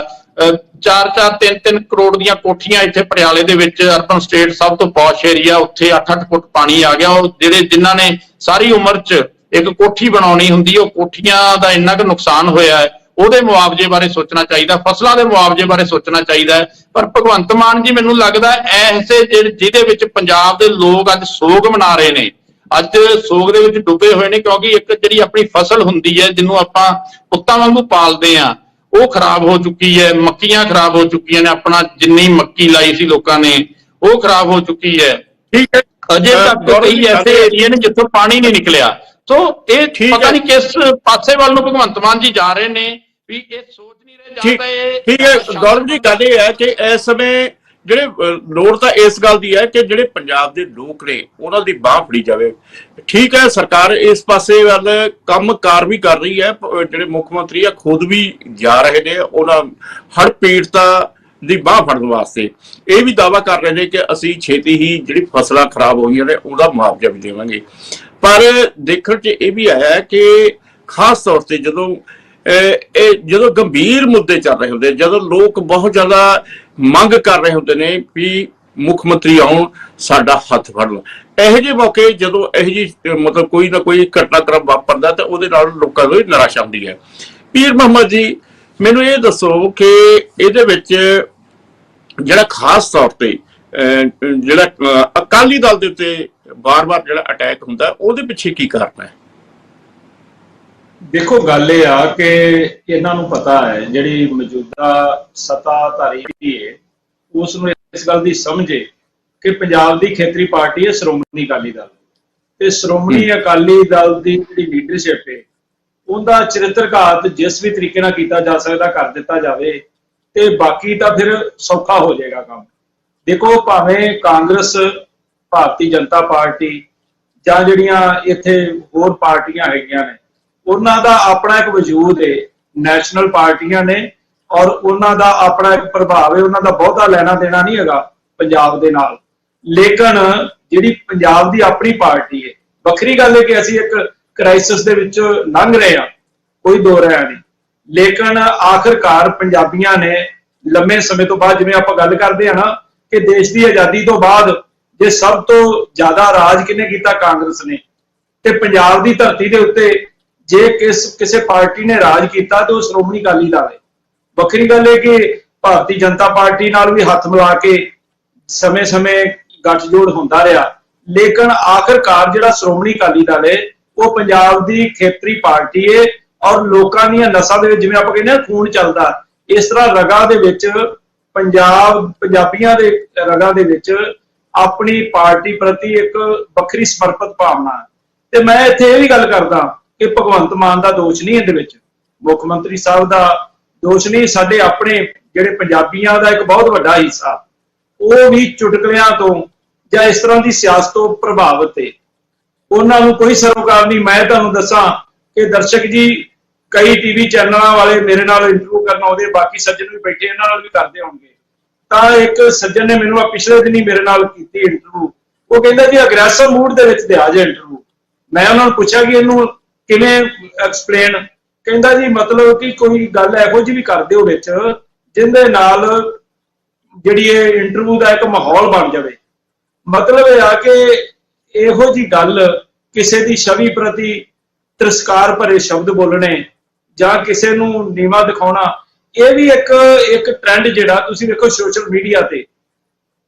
4-4 3-3 ਕਰੋੜ ਦੀਆਂ ਕੋਠੀਆਂ ਇੱਥੇ ਪਟਿਆਲੇ ਦੇ ਵਿੱਚ ਅਰਬਨ ਸਟੇਟ ਸਭ ਤੋਂ ਪੌਸ਼ ਏਰੀਆ, ਉੱਥੇ 8-8 ਫੁੱਟ ਪਾਣੀ ਆ ਗਿਆ। ਉਹ ਜਿਨ੍ਹਾਂ ਨੇ ਸਾਰੀ ਉਮਰ 'ਚ ਇੱਕ ਕੋਠੀ ਬਣਾਉਣੀ ਹੁੰਦੀ, ਉਹ ਕੋਠੀਆਂ ਦਾ ਇੰਨਾ ਕੁ ਨੁਕਸਾਨ ਹੋਇਆ ਹੈ, ਉਹਦੇ ਮੁਆਵਜ਼ੇ ਬਾਰੇ ਸੋਚਣਾ ਚਾਹੀਦਾ, ਫਸਲਾਂ ਦੇ ਮੁਆਵਜ਼ੇ ਬਾਰੇ ਸੋਚਣਾ ਚਾਹੀਦਾ ਹੈ। ਪਰ ਭਗਵੰਤ ਮਾਨ ਜੀ ਮੈਨੂੰ ਲੱਗਦਾ ਐਸੇ ਜਿਹਦੇ ਵਿੱਚ ਪੰਜਾਬ ਦੇ ਲੋਕ ਅੱਜ ਸੋਗ ਮਨਾ ਰਹੇ ਨੇ, ਅੱਜ ਸੋਗ ਦੇ ਵਿੱਚ ਡੁੱਬੇ ਹੋਏ ਨੇ, ਕਿਉਂਕਿ ਇੱਕ ਜਿਹੜੀ ਆਪਣੀ ਫਸਲ ਹੁੰਦੀ ਹੈ ਜਿਹਨੂੰ ਆਪਾਂ ਪੁੱਤਾਂ ਵਾਂਗੂ ਪਾਲਦੇ ਆ, ਉਹ ਖਰਾਬ ਹੋ ਚੁੱਕੀ ਹੈ। ਮੱਕੀਆਂ ਖਰਾਬ ਹੋ ਚੁੱਕੀਆਂ ਨੇ, ਆਪਣਾ ਜਿੰਨੀ ਮੱਕੀ ਲਾਈ ਸੀ ਲੋਕਾਂ ਨੇ ਉਹ ਖਰਾਬ ਹੋ ਚੁੱਕੀ ਹੈ। ਠੀਕ ਹੈ, ਅਜੇ ਤੱਕ ਕਈ ਐਸੇ ਏਰੀਏ ਨੇ ਜਿੱਥੋਂ ਪਾਣੀ ਨਹੀਂ ਨਿਕਲਿਆ। ਸੋ ਇਹ ਪਤਾ ਨਹੀਂ ਕਿਸ ਪਾਸੇ ਵੱਲ ਨੂੰ ਭਗਵੰਤ ਮਾਨ ਜੀ ਜਾ ਰਹੇ ਨੇ, ਵੀ ਇਹ ਸੋਚ ਨਹੀਂ ਰਹੇ ਜਾਂ ਤਾਂ ਇਹ ਠੀਕ ਹੈ। ਗੌਰਵ ਜੀ ਗੱਲ ਇਹ ਹੈ ਕਿ ਇਸ ਸਮੇਂ ਜਿਹੜੇ ਲੋੜ ਤਾਂ ਇਸ ਗੱਲ ਦੀ ਹੈ ਕਿ ਜਿਹੜੇ ਪੰਜਾਬ ਦੇ ਲੋਕ ਨੇ ਉਹਨਾਂ ਦੀ ਬਾਹ ਫੜੀ ਜਾਵੇ। ਠੀਕ ਹੈ, ਸਰਕਾਰ ਇਸ ਪਾਸੇ ਵੱਲ ਕੰਮਕਾਰ ਵੀ ਕਰ ਰਹੀ ਹੈ, ਜਿਹੜੇ ਮੁੱਖ ਮੰਤਰੀ ਆ ਖੁਦ ਵੀ ਜਾ ਰਹੇ ਨੇ ਉਹਨਾਂ ਹੜ੍ਹ ਪੀੜਤਾਂ ਦੀ ਬਾਹ ਫੜਨ ਵਾਸਤੇ। ਇਹ ਵੀ ਦਾਅਵਾ ਕਰ ਰਹੇ ਨੇ ਕਿ ਅਸੀਂ ਛੇਤੀ ਹੀ ਜਿਹੜੀ ਫਸਲਾਂ ਖਰਾਬ ਹੋਈਆਂ ਨੇ ਉਹਦਾ ਮੁਆਵਜ਼ਾ ਵੀ ਦੇਵਾਂਗੇ। ਪਰ ਦੇਖਣ 'ਚ ਇਹ ਵੀ ਆਇਆ ਕਿ ਖਾਸ ਤੌਰ ਤੇ ਜਦੋਂ ਗੰਭੀਰ ਮੁੱਦੇ ਚੱਲ ਰਹੇ ਹੁੰਦੇ, ਜਦੋਂ ਲੋਕ ਬਹੁਤ ਜ਼ਿਆਦਾ ਮੰਗ ਕਰ ਰਹੇ ਹੁੰਦੇ ਨੇ ਵੀ ਮੁੱਖ ਮੰਤਰੀ ਆਉਣ ਸਾਡਾ ਹੱਥ ਫੜਨ, ਇਹੋ ਜਿਹੇ ਮੌਕੇ ਜਦੋਂ ਇਹੋ ਜਿਹੀ ਮਤਲਬ ਕੋਈ ਨਾ ਕੋਈ ਘਟਨਾਕ੍ਰਮ ਵਾਪਰਦਾ ਤਾਂ ਉਹਦੇ ਨਾਲ ਲੋਕਾਂ ਨੂੰ ਨਿਰਾਸ਼ਾ ਹੁੰਦੀ ਹੈ। ਪੀਰ ਮੁਹੰਮਦ ਜੀ, ਮੈਨੂੰ ਇਹ ਦੱਸੋ ਕਿ ਇਹਦੇ ਵਿੱਚ ਜਿਹੜਾ ਖਾਸ ਤੌਰ ਤੇ ਜਿਹੜਾ ਅਕਾਲੀ ਦਲ ਦੇ ਉੱਤੇ ਵਾਰ-ਵਾਰ ਜਿਹੜਾ ਅਟੈਕ ਹੁੰਦਾ ਉਹਦੇ ਪਿੱਛੇ ਕੀ ਕਾਰਨ ਹੈ? ਦੇਖੋ ਗੱਲ ਇਹ ਆ ਕਿ ਇਹਨਾਂ ਨੂੰ ਪਤਾ ਹੈ ਜਿਹੜੀ ਮੌਜੂਦਾ ਸੱਤਾਧਾਰੀ ਹੈ ਉਸ ਨੂੰ ਇਸ ਗੱਲ ਦੀ ਸਮਝ ਹੈ ਕਿ ਪੰਜਾਬ ਦੀ ਖੇਤਰੀ ਪਾਰਟੀ ਹੈ ਸ਼੍ਰੋਮਣੀ ਅਕਾਲੀ ਦਲ, ਤੇ ਸ਼੍ਰੋਮਣੀ ਅਕਾਲੀ ਦਲ ਦੀ ਜਿਹੜੀ ਲੀਡਰਸ਼ਿਪ ਹੈ ਉਹਦਾ ਚਰਿੱਤਰਘਾਤ ਜਿਸ ਵੀ ਤਰੀਕੇ ਨਾਲ ਕੀਤਾ ਜਾ ਸਕਦਾ ਕਰ ਦਿੱਤਾ ਜਾਵੇ ਤੇ ਬਾਕੀ ਤਾਂ ਫਿਰ ਸੌਖਾ ਹੋ ਜਾਏਗਾ ਕੰਮ। ਦੇਖੋ ਭਾਵੇਂ ਕਾਂਗਰਸ, ਭਾਰਤੀ ਜਨਤਾ ਪਾਰਟੀ ਜਾਂ ਜਿਹੜੀਆਂ ਇੱਥੇ ਹੋਰ ਪਾਰਟੀਆਂ ਹੈਗੀਆਂ ਨੇ, ਉਹਨਾਂ ਦਾ ਆਪਣਾ ਇੱਕ ਵਜੂਦ ਹੈ, ਨੈਸ਼ਨਲ ਪਾਰਟੀਆਂ ਨੇ ਔਰ ਉਹਨਾਂ ਦਾ ਆਪਣਾ ਇੱਕ ਪ੍ਰਭਾਵ ਹੈ, ਉਹਨਾਂ ਦਾ ਬਹੁਤਾ ਲੈਣਾ ਦੇਣਾ ਨਹੀਂ ਹੈਗਾ ਪੰਜਾਬ ਦੇ ਨਾਲ। ਲੇਕਿਨ ਜਿਹੜੀ ਪੰਜਾਬ ਦੀ ਆਪਣੀ ਪਾਰਟੀ ਹੈ, ਵੱਖਰੀ ਗੱਲ ਹੈ ਕਿ ਅਸੀਂ ਇੱਕ ਕ੍ਰਾਈਸਿਸ ਦੇ ਵਿੱਚ ਲੰਘ ਰਹੇ ਹਾਂ, ਕੋਈ ਦੋ ਰਾਹ ਨਹੀਂ, ਲੇਕਿਨ ਆਖਿਰਕਾਰ ਪੰਜਾਬੀਆਂ ਨੇ ਲੰਮੇ ਸਮੇਂ ਤੋਂ ਬਾਅਦ, ਜਿਵੇਂ ਆਪਾਂ ਗੱਲ ਕਰਦੇ ਹਾਂ ਨਾ ਕਿ ਦੇਸ਼ ਦੀ ਆਜ਼ਾਦੀ ਤੋਂ ਬਾਅਦ ਜੇ ਸਭ ਤੋਂ ਜ਼ਿਆਦਾ ਰਾਜ ਕਿਹਨੇ ਕੀਤਾ? ਕਾਂਗਰਸ ਨੇ। ਤੇ ਪੰਜਾਬ ਦੀ ਧਰਤੀ ਦੇ ਉੱਤੇ ਜੇ ਕਿਸੇ ਪਾਰਟੀ ਨੇ ਰਾਜ ਕੀਤਾ ਤਾਂ ਉਹ ਸ਼੍ਰੋਮਣੀ ਅਕਾਲੀ ਦਲ ਹੈ। ਵੱਖਰੀ ਗੱਲ ਹੈ ਕਿ ਭਾਰਤੀ ਜਨਤਾ ਪਾਰਟੀ ਨਾਲ ਵੀ ਹੱਥ ਮਿਲਾ ਕੇ ਸਮੇਂ-ਸਮੇਂ ਗੱਠਜੋੜ ਹੁੰਦਾ ਰਿਹਾ, ਲੇਕਿਨ ਆਖਰਕਾਰ ਜਿਹੜਾ ਸ਼੍ਰੋਮਣੀ ਅਕਾਲੀ ਦਲ ਹੈ ਉਹ ਪੰਜਾਬ ਦੀ ਖੇਤਰੀ ਪਾਰਟੀ ਹੈ ਔਰ ਲੋਕਾਂ ਦੀਆਂ ਨਸਾਂ ਦੇ ਵਿੱਚ, ਜਿਵੇਂ ਆਪਾਂ ਕਹਿੰਦੇ ਹਾਂ ਖੂਨ ਚੱਲਦਾ, ਇਸ ਤਰ੍ਹਾਂ ਰਗਾਂ ਦੇ ਵਿੱਚ ਪੰਜਾਬੀਆਂ ਦੇ ਰਗਾਂ ਦੇ ਵਿੱਚ ਆਪਣੀ ਪਾਰਟੀ ਪ੍ਰਤੀ ਇੱਕ ਵੱਖਰੀ ਸਮਰਪਿਤ ਭਾਵਨਾ ਹੈ। ਤੇ ਮੈਂ ਇੱਥੇ ਇਹ ਵੀ ਗੱਲ ਕਰਦਾ ਕਿ ਭਗਵੰਤ ਮਾਨ ਦਾ ਦੋਸ਼ ਨਹੀਂ ਇਹਦੇ ਵਿੱਚ, ਮੁੱਖ ਮੰਤਰੀ ਸਾਹਿਬ ਦਾ ਦੋਸ਼ ਨਹੀਂ, ਸਾਡੇ ਆਪਣੇ ਜਿਹੜੇ ਪੰਜਾਬੀਆਂ ਦਾ ਇੱਕ ਬਹੁਤ ਵੱਡਾ ਹਿੱਸਾ ਉਹ ਵੀ ਚੁਟਕਲਿਆਂ ਤੋਂ ਜਾਂ ਇਸ ਤਰ੍ਹਾਂ ਦੀ ਸਿਆਸਤ ਤੋਂ ਪ੍ਰਭਾਵਿਤ ਹੈ। ਉਹਨਾਂ ਨੂੰ ਕੋਈ ਸਰੋਕਾਰ ਨਹੀਂ। ਮੈਂ ਤੁਹਾਨੂੰ ਦੱਸਾਂ ਕਿ ਦਰਸ਼ਕ ਜੀ, ਕਈ ਟੀਵੀ ਚੈਨਲਾਂ ਵਾਲੇ ਮੇਰੇ ਨਾਲ ਇੰਟਰਵਿਊ ਕਰਨ ਆਉਂਦੇ, ਬਾਕੀ ਸੱਜਣ ਵੀ ਬੈਠੇ, ਇਹਨਾਂ ਨਾਲ ਵੀ ਕਰਦੇ ਹੋਣਗੇ। ਤਾਂ ਇੱਕ ਸੱਜਣ ਨੇ ਮੈਨੂੰ ਪਿਛਲੇ ਦਿਨ ਹੀ ਮੇਰੇ ਨਾਲ ਕੀਤੀ ਇੰਟਰਵਿਊ, ਉਹ ਕਹਿੰਦਾ ਜੀ ਅਗਰੈਸਿਵ ਮੂਡ ਦੇ ਵਿੱਚ ਦਿਆ ਜੇ ਇੰਟਰਵਿਊ। ਮੈਂ ਉਹਨਾਂ ਨੂੰ ਪੁੱਛਿਆ ਕਿ ਇਹਨੂੰ ਕਿਵੇਂ ਐਕਸਪਲੇਨ, ਕਹਿੰਦਾ ਜੀ ਮਤਲਬ ਕਿ ਕੋਈ ਗੱਲ ਇਹੋ ਜਿਹੀ ਵੀ ਕਰਦੇ ਹੋ ਵਿੱਚ ਜਿਹਦੇ ਨਾਲ ਜਿਹੜੀ ਇਹ ਇੰਟਰਵਿਊ ਦਾ ਇੱਕ ਮਾਹੌਲ ਬਣ ਜਾਵੇ। ਮਤਲਬ ਇਹ ਆ ਕਿ ਇਹੋ ਜਿਹੀ ਗੱਲ, ਕਿਸੇ ਦੀ ਛਵੀ ਪ੍ਰਤੀ ਤਿਰਸਕਾਰ ਭਰੇ ਸ਼ਬਦ ਬੋਲਣੇ ਜਾਂ ਕਿਸੇ ਨੂੰ ਨੀਵਾਂ ਦਿਖਾਉਣਾ, ਇਹ ਵੀ ਇੱਕ ਟ੍ਰੈਂਡ ਜਿਹੜਾ ਤੁਸੀਂ ਵੇਖੋ ਸੋਸ਼ਲ ਮੀਡੀਆ ਤੇ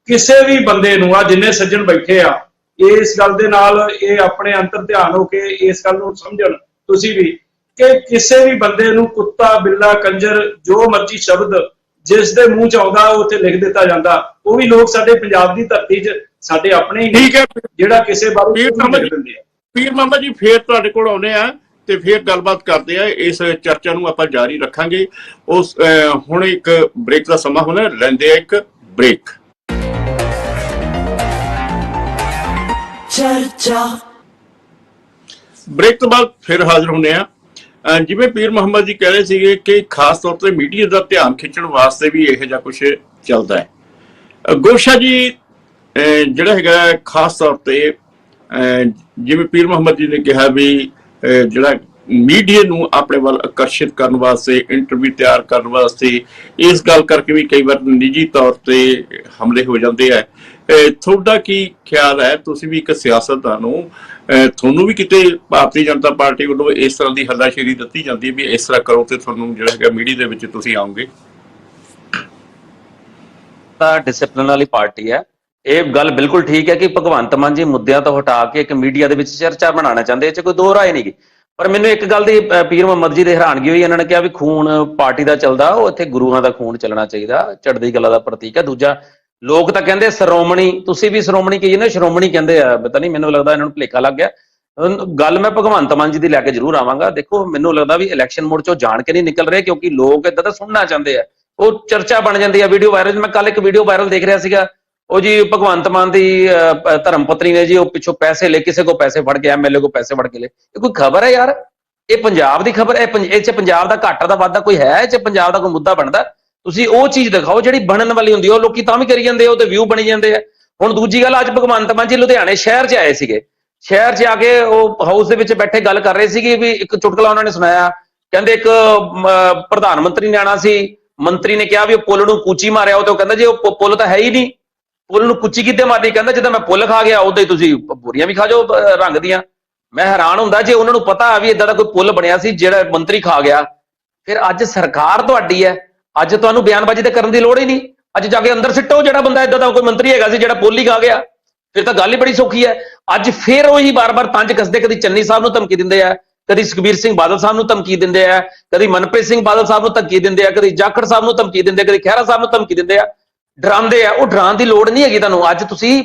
ਕਿਸੇ ਵੀ ਬੰਦੇ ਨੂੰ, ਆ ਜਿੰਨੇ ਸੱਜਣ ਬੈਠੇ ਆ, ਇਸ ਗੱਲ ਦੇ ਨਾਲ ਇਹ ਆਪਣੇ ਅੰਤਰ ਧਿਆਨ ਹੋ ਕੇ ਇਸ ਗੱਲ ਨੂੰ ਸਮਝਣ ਤੁਸੀਂ ਵੀ ਕਿ ਕਿਸੇ ਵੀ ਬੰਦੇ ਨੂੰ ਕੁੱਤਾ, ਬਿੱਲਾ, ਕੰਜਰ, ਜੋ ਮਰਜ਼ੀ ਸ਼ਬਦ ਜਿਸ ਦੇ ਮੂੰਹ ਚ ਆਉਂਦਾ ਉਹ ਉੱਥੇ ਲਿਖ ਦਿੱਤਾ ਜਾਂਦਾ। ਉਹ ਵੀ ਲੋਕ ਸਾਡੇ ਪੰਜਾਬ ਦੀ ਧਰਤੀ 'ਚ ਸਾਡੇ ਆਪਣੇ ਹੀ ਠੀਕ ਹੈ, ਜਿਹੜਾ ਕਿਸੇ ਬਾਰੇ ਲਿਖ ਦਿੰਦੇ ਆ। ਪੀਰ ਮੁਹੰਮਦ ਜੀ ਫੇਰ ਤੁਹਾਡੇ ਕੋਲ ਆਉਨੇ ਆ ਤੇ ਫੇਰ ਗੱਲਬਾਤ ਕਰਦੇ ਆ। ਇਸ ਚਰਚਾ ਨੂੰ ਆਪਾਂ ਜਾਰੀ ਰੱਖਾਂਗੇ। ਉਸ ਹੁਣ ਇੱਕ ਬ੍ਰੇਕ ਦਾ ਸਮਾਂ ਹੋਣਾ, ਲੈਂਦੇ ਆ ਇੱਕ ਬ੍ਰੇਕ। ਚਰਚਾ ਬ੍ਰੇਕ ਤੋਂ ਬਾਅਦ ਫਿਰ ਹਾਜ਼ਰ ਹੁੰਦੇ ਆ। ਜਿਵੇਂ ਪੀਰ ਮੁਹੰਮਦ ਜੀ ਕਹਿ ਰਹੇ ਸੀਗੇ ਕਿ ਖਾਸ ਤੌਰ ਤੇ ਮੀਡੀਆ ਦਾ ਧਿਆਨ ਖਿੱਚਣ ਵਾਸਤੇ ਵੀ ਇਹੋ ਜਿਹਾ ਕੁਝ ਚੱਲਦਾ ਹੈ। ਗੋਸ਼ਾ ਜੀ ਜਿਹੜਾ ਹੈਗਾ ਖਾਸ ਤੌਰ ਤੇ ਜਿਵੇਂ ਪੀਰ ਮੁਹੰਮਦ ਜੀ ਨੇ ਕਿਹਾ ਵੀ ਜਿਹੜਾ ਮੀਡੀਆ ਨੂੰ ਆਪਣੇ ਵੱਲ ਆਕਰਸ਼ਿਤ ਕਰਨ ਵਾਸਤੇ, ਇੰਟਰਵਿਊ ਤਿਆਰ ਕਰਨ ਵਾਸਤੇ, ਇਸ ਗੱਲ ਕਰਕੇ ਵੀ ਕਈ ਵਾਰ ਨਿੱਜੀ ਤੌਰ ਤੇ ਹਮਲੇ ਹੋ ਜਾਂਦੇ ਆ। ਤੁਹਾਡਾ ਕੀ ਖਿਆਲ ਹੈ? ਤੁਸੀਂ ਵੀ ਇੱਕ ਸਿਆਸਤਦਾਨ ਹੋ, ਤੁਹਾਨੂੰ ਵੀ ਕਿਤੇ ਭਾਰਤੀ ਜਨਤਾ ਪਾਰਟੀ ਵੱਲੋਂ ਇਸ ਤਰ੍ਹਾਂ ਦੀ ਹੱਲਾਸ਼ੇਰੀ ਦਿੱਤੀ ਜਾਂਦੀ ਹੈ ਵੀ ਇਸ ਤਰ੍ਹਾਂ ਕਰੋ ਤੇ ਤੁਹਾਨੂੰ ਜਿਹੜਾ ਹੈਗਾ ਮੀਡੀਆ ਦੇ ਵਿੱਚ ਤੁਸੀਂ ਆਓਗੇ? ਤਾਂ ਡਿਸਪਲਿਨ ਵਾਲੀ ਪਾਰਟੀ ਹੈ। ਇਹ ਗੱਲ ਬਿਲਕੁਲ ਠੀਕ ਹੈ ਕਿ ਭਗਵੰਤ ਮਾਨ ਜੀ ਮੁੱਦਿਆਂ ਤੋਂ ਹਟਾ ਕੇ ਇੱਕ ਮੀਡੀਆ ਦੇ ਵਿੱਚ ਚਰਚਾ ਬਣਾਉਣਾ ਚਾਹੁੰਦੇ, ਇਹ 'ਚ ਕੋਈ ਦੋ ਰਾਏ ਨਹੀਂ ਗੀ। ਪਰ ਮੈਨੂੰ ਇੱਕ ਗੱਲ ਦੀ ਪੀਰ ਮੁਹੰਮਦ ਜੀ ਦੇ ਹੈਰਾਨਗੀ ਹੋਈ, ਇਹਨਾਂ ਨੇ ਕਿਹਾ ਵੀ ਖੂਨ ਪਾਰਟੀ ਦਾ ਚੱਲਦਾ, ਉਹ ਇੱਥੇ ਗੁਰੂਆਂ ਦਾ ਖੂਨ ਚੱਲਣਾ ਚਾਹੀਦਾ, ਚੜ੍ਹਦੀ ਕਲਾ ਦਾ ਪ੍ਰਤੀਕ ਹੈ। ਦੂਜਾ, ਲੋਕ ਤਾਂ ਕਹਿੰਦੇ ਸ਼੍ਰੋਮਣੀ, ਤੁਸੀਂ ਵੀ ਸ਼੍ਰੋਮਣੀ ਕਹੀਏ ਨਾ, ਸ਼੍ਰੋਮਣੀ ਕਹਿੰਦੇ ਆ, ਪਤਾ ਨਹੀਂ, ਮੈਨੂੰ ਲੱਗਦਾ ਇਹਨਾਂ ਨੂੰ ਭੁਲੇਖਾ ਲੱਗ ਗਿਆ। ਗੱਲ ਮੈਂ ਭਗਵੰਤ ਮਾਨ ਜੀ ਦੀ ਲੈ ਕੇ ਜ਼ਰੂਰ ਆਵਾਂਗਾ। ਦੇਖੋ, ਮੈਨੂੰ ਲੱਗਦਾ ਵੀ ਇਲੈਕਸ਼ਨ ਮੋਡ ਚੋਂ ਜਾਣ ਕੇ ਨਹੀਂ ਨਿਕਲ ਰਹੇ, ਕਿਉਂਕਿ ਲੋਕ ਏਦਾਂ ਦਾ ਸੁਣਨਾ ਚਾਹੁੰਦੇ ਆ, ਉਹ ਚਰਚਾ ਬਣ ਜਾਂਦੀ ਆ, ਵੀਡੀਓ ਵਾਇਰਲ। ਮੈਂ ਕੱਲ ਇੱਕ ਵੀਡੀਓ ਵਾਇਰਲ ਦੇਖ ਰਿਹਾ ਸੀਗਾ, ਉਹ ਜੀ ਭਗਵੰਤ ਮਾਨ ਦੀ ਧਰਮ ਪਤਨੀ ਨੇ ਜੀ ਉਹ ਪਿੱਛੋਂ ਪੈਸੇ ਲੈ, ਕਿਸੇ ਕੋ ਪੈਸੇ ਫੜ ਕੇ, ਐਮਐਲਏ ਕੋ ਪੈਸੇ ਫੜ ਕੇ ਲੈ। ਇਹ ਕੋਈ ਖਬਰ ਹੈ ਯਾਰ? ਇਹ ਪੰਜਾਬ ਦੀ ਖਬਰ ਹੈ? ਇਹ 'ਚ ਪੰਜਾਬ ਦਾ ਘਾਟਾ ਦਾ ਵਾਧਾ ਕੋਈ ਹੈ? ਇਹ 'ਚ ਪੰਜਾਬ ਦਾ ਕੋਈ ਮੁੱਦਾ ਬਣਦਾ? ਤੁਸੀਂ ਉਹ ਚੀਜ਼ ਦਿਖਾਓ ਜਿਹੜੀ ਬਣਨ ਵਾਲੀ ਹੁੰਦੀ ਹੈ। ਉਹ ਲੋਕੀ ਤਾਂ ਵੀ ਕਰੀ ਜਾਂਦੇ ਆ, ਉਹ ਤੇ ਵਿਊ ਬਣੀ ਜਾਂਦੇ ਆ। ਹੁਣ ਦੂਜੀ ਗੱਲ, ਅੱਜ ਭਗਵੰਤ ਮਾਨ ਜੀ ਲੁਧਿਆਣੇ ਸ਼ਹਿਰ 'ਚ ਆਏ ਸੀਗੇ। ਸ਼ਹਿਰ 'ਚ ਆ ਕੇ ਉਹ ਹਾਊਸ ਦੇ ਵਿੱਚ ਬੈਠੇ ਗੱਲ ਕਰ ਰਹੇ ਸੀਗੇ ਵੀ ਇੱਕ ਚੁਟਕਲਾ ਉਹਨਾਂ ਨੇ ਸੁਣਾਇਆ। ਕਹਿੰਦੇ ਇੱਕ ਪ੍ਰਧਾਨ ਮੰਤਰੀ ਨੇ ਆਣਾ ਸੀ, ਮੰਤਰੀ ਨੇ ਕਿਹਾ ਵੀ ਉਹ ਪੁੱਲ ਨੂੰ ਕੂਚੀ ਮਾਰਿਆ। ਉਹ ਤਾਂ ਕਹਿੰਦਾ ਜੀ ਉਹ ਪੁੱਲ ਤਾਂ ਹੈ ਹੀ ਨਹੀਂ, ਪੁੱਲ ਨੂੰ ਕੁੱਚੀ ਕਿੱਦੇ ਮਾਰਨੀ? ਕਹਿੰਦਾ ਜਿੱਦਾਂ ਮੈਂ ਪੁੱਲ ਖਾ ਗਿਆ ਉਦਾਂ ਹੀ ਤੁਸੀਂ ਬੁਰੀਆਂ ਵੀ ਖਾ ਜਾਓ ਰੰਗ ਦੀਆਂ। ਮੈਂ ਹੈਰਾਨ ਹੁੰਦਾ, ਜੇ ਉਹਨਾਂ ਨੂੰ ਪਤਾ ਵੀ ਇਦਾਂ ਦਾ ਕੋਈ ਪੁੱਲ ਬਣਿਆ ਸੀ ਜਿਹੜਾ ਮੰਤਰੀ ਖਾ ਗਿਆ, ਫਿਰ ਅੱਜ ਸਰਕਾਰ ਤੁਹਾਡੀ ਹੈ, ਅੱਜ ਤੁਹਾਨੂੰ ਬਿਆਨਬਾਜ਼ੀ ਤੇ ਕਰਨ ਦੀ ਲੋੜ ਹੀ ਨਹੀਂ। ਅੱਜ ਜਾ ਕੇ ਅੰਦਰ ਸਿੱਟੋ ਜਿਹੜਾ ਬੰਦਾ ਇਦਾਂ ਦਾ ਕੋਈ ਮੰਤਰੀ ਹੈਗਾ ਸੀ ਜਿਹੜਾ ਪੁੱਲ ਹੀ ਖਾ ਗਿਆ, ਫਿਰ ਤਾਂ ਗੱਲ ਹੀ ਬੜੀ ਸੌਖੀ ਹੈ। ਅੱਜ ਫਿਰ ਉਹੀ ਬਾਰ-ਬਾਰ ਤੰਜ ਕੱਸਦੇ, ਕਦੀ ਚੰਨੀ ਸਾਹਿਬ ਨੂੰ ਧਮਕੀ ਦਿੰਦੇ ਆ, ਕਦੀ ਸੁਖਬੀਰ ਸਿੰਘ ਬਾਦਲ ਸਾਹਿਬ ਨੂੰ ਧਮਕੀ ਦਿੰਦੇ ਆ, ਕਦੀ ਮਨਪ੍ਰੀਤ ਸਿੰਘ ਬਾਦਲ ਸਾਹਿਬ ਨੂੰ ਧਮਕੀ ਦਿੰਦੇ ਆ, ਕਦੀ ਜਾਖੜ ਸਾਹਿਬ ਨੂੰ ਧਮਕੀ ਦਿੰਦੇ, ਕਦੀ ਖਹਿਰਾ ਸਾਹਿਬ ਨੂੰ ਧਮਕੀ ਦਿੰਦੇ ਆ, ਡਰਾਉਂਦੇ ਆ। ਉਹ ਡਰਾਉਣ ਦੀ ਲੋੜ ਨਹੀਂ ਹੈਗੀ ਤੁਹਾਨੂੰ। ਅੱਜ ਤੁਸੀਂ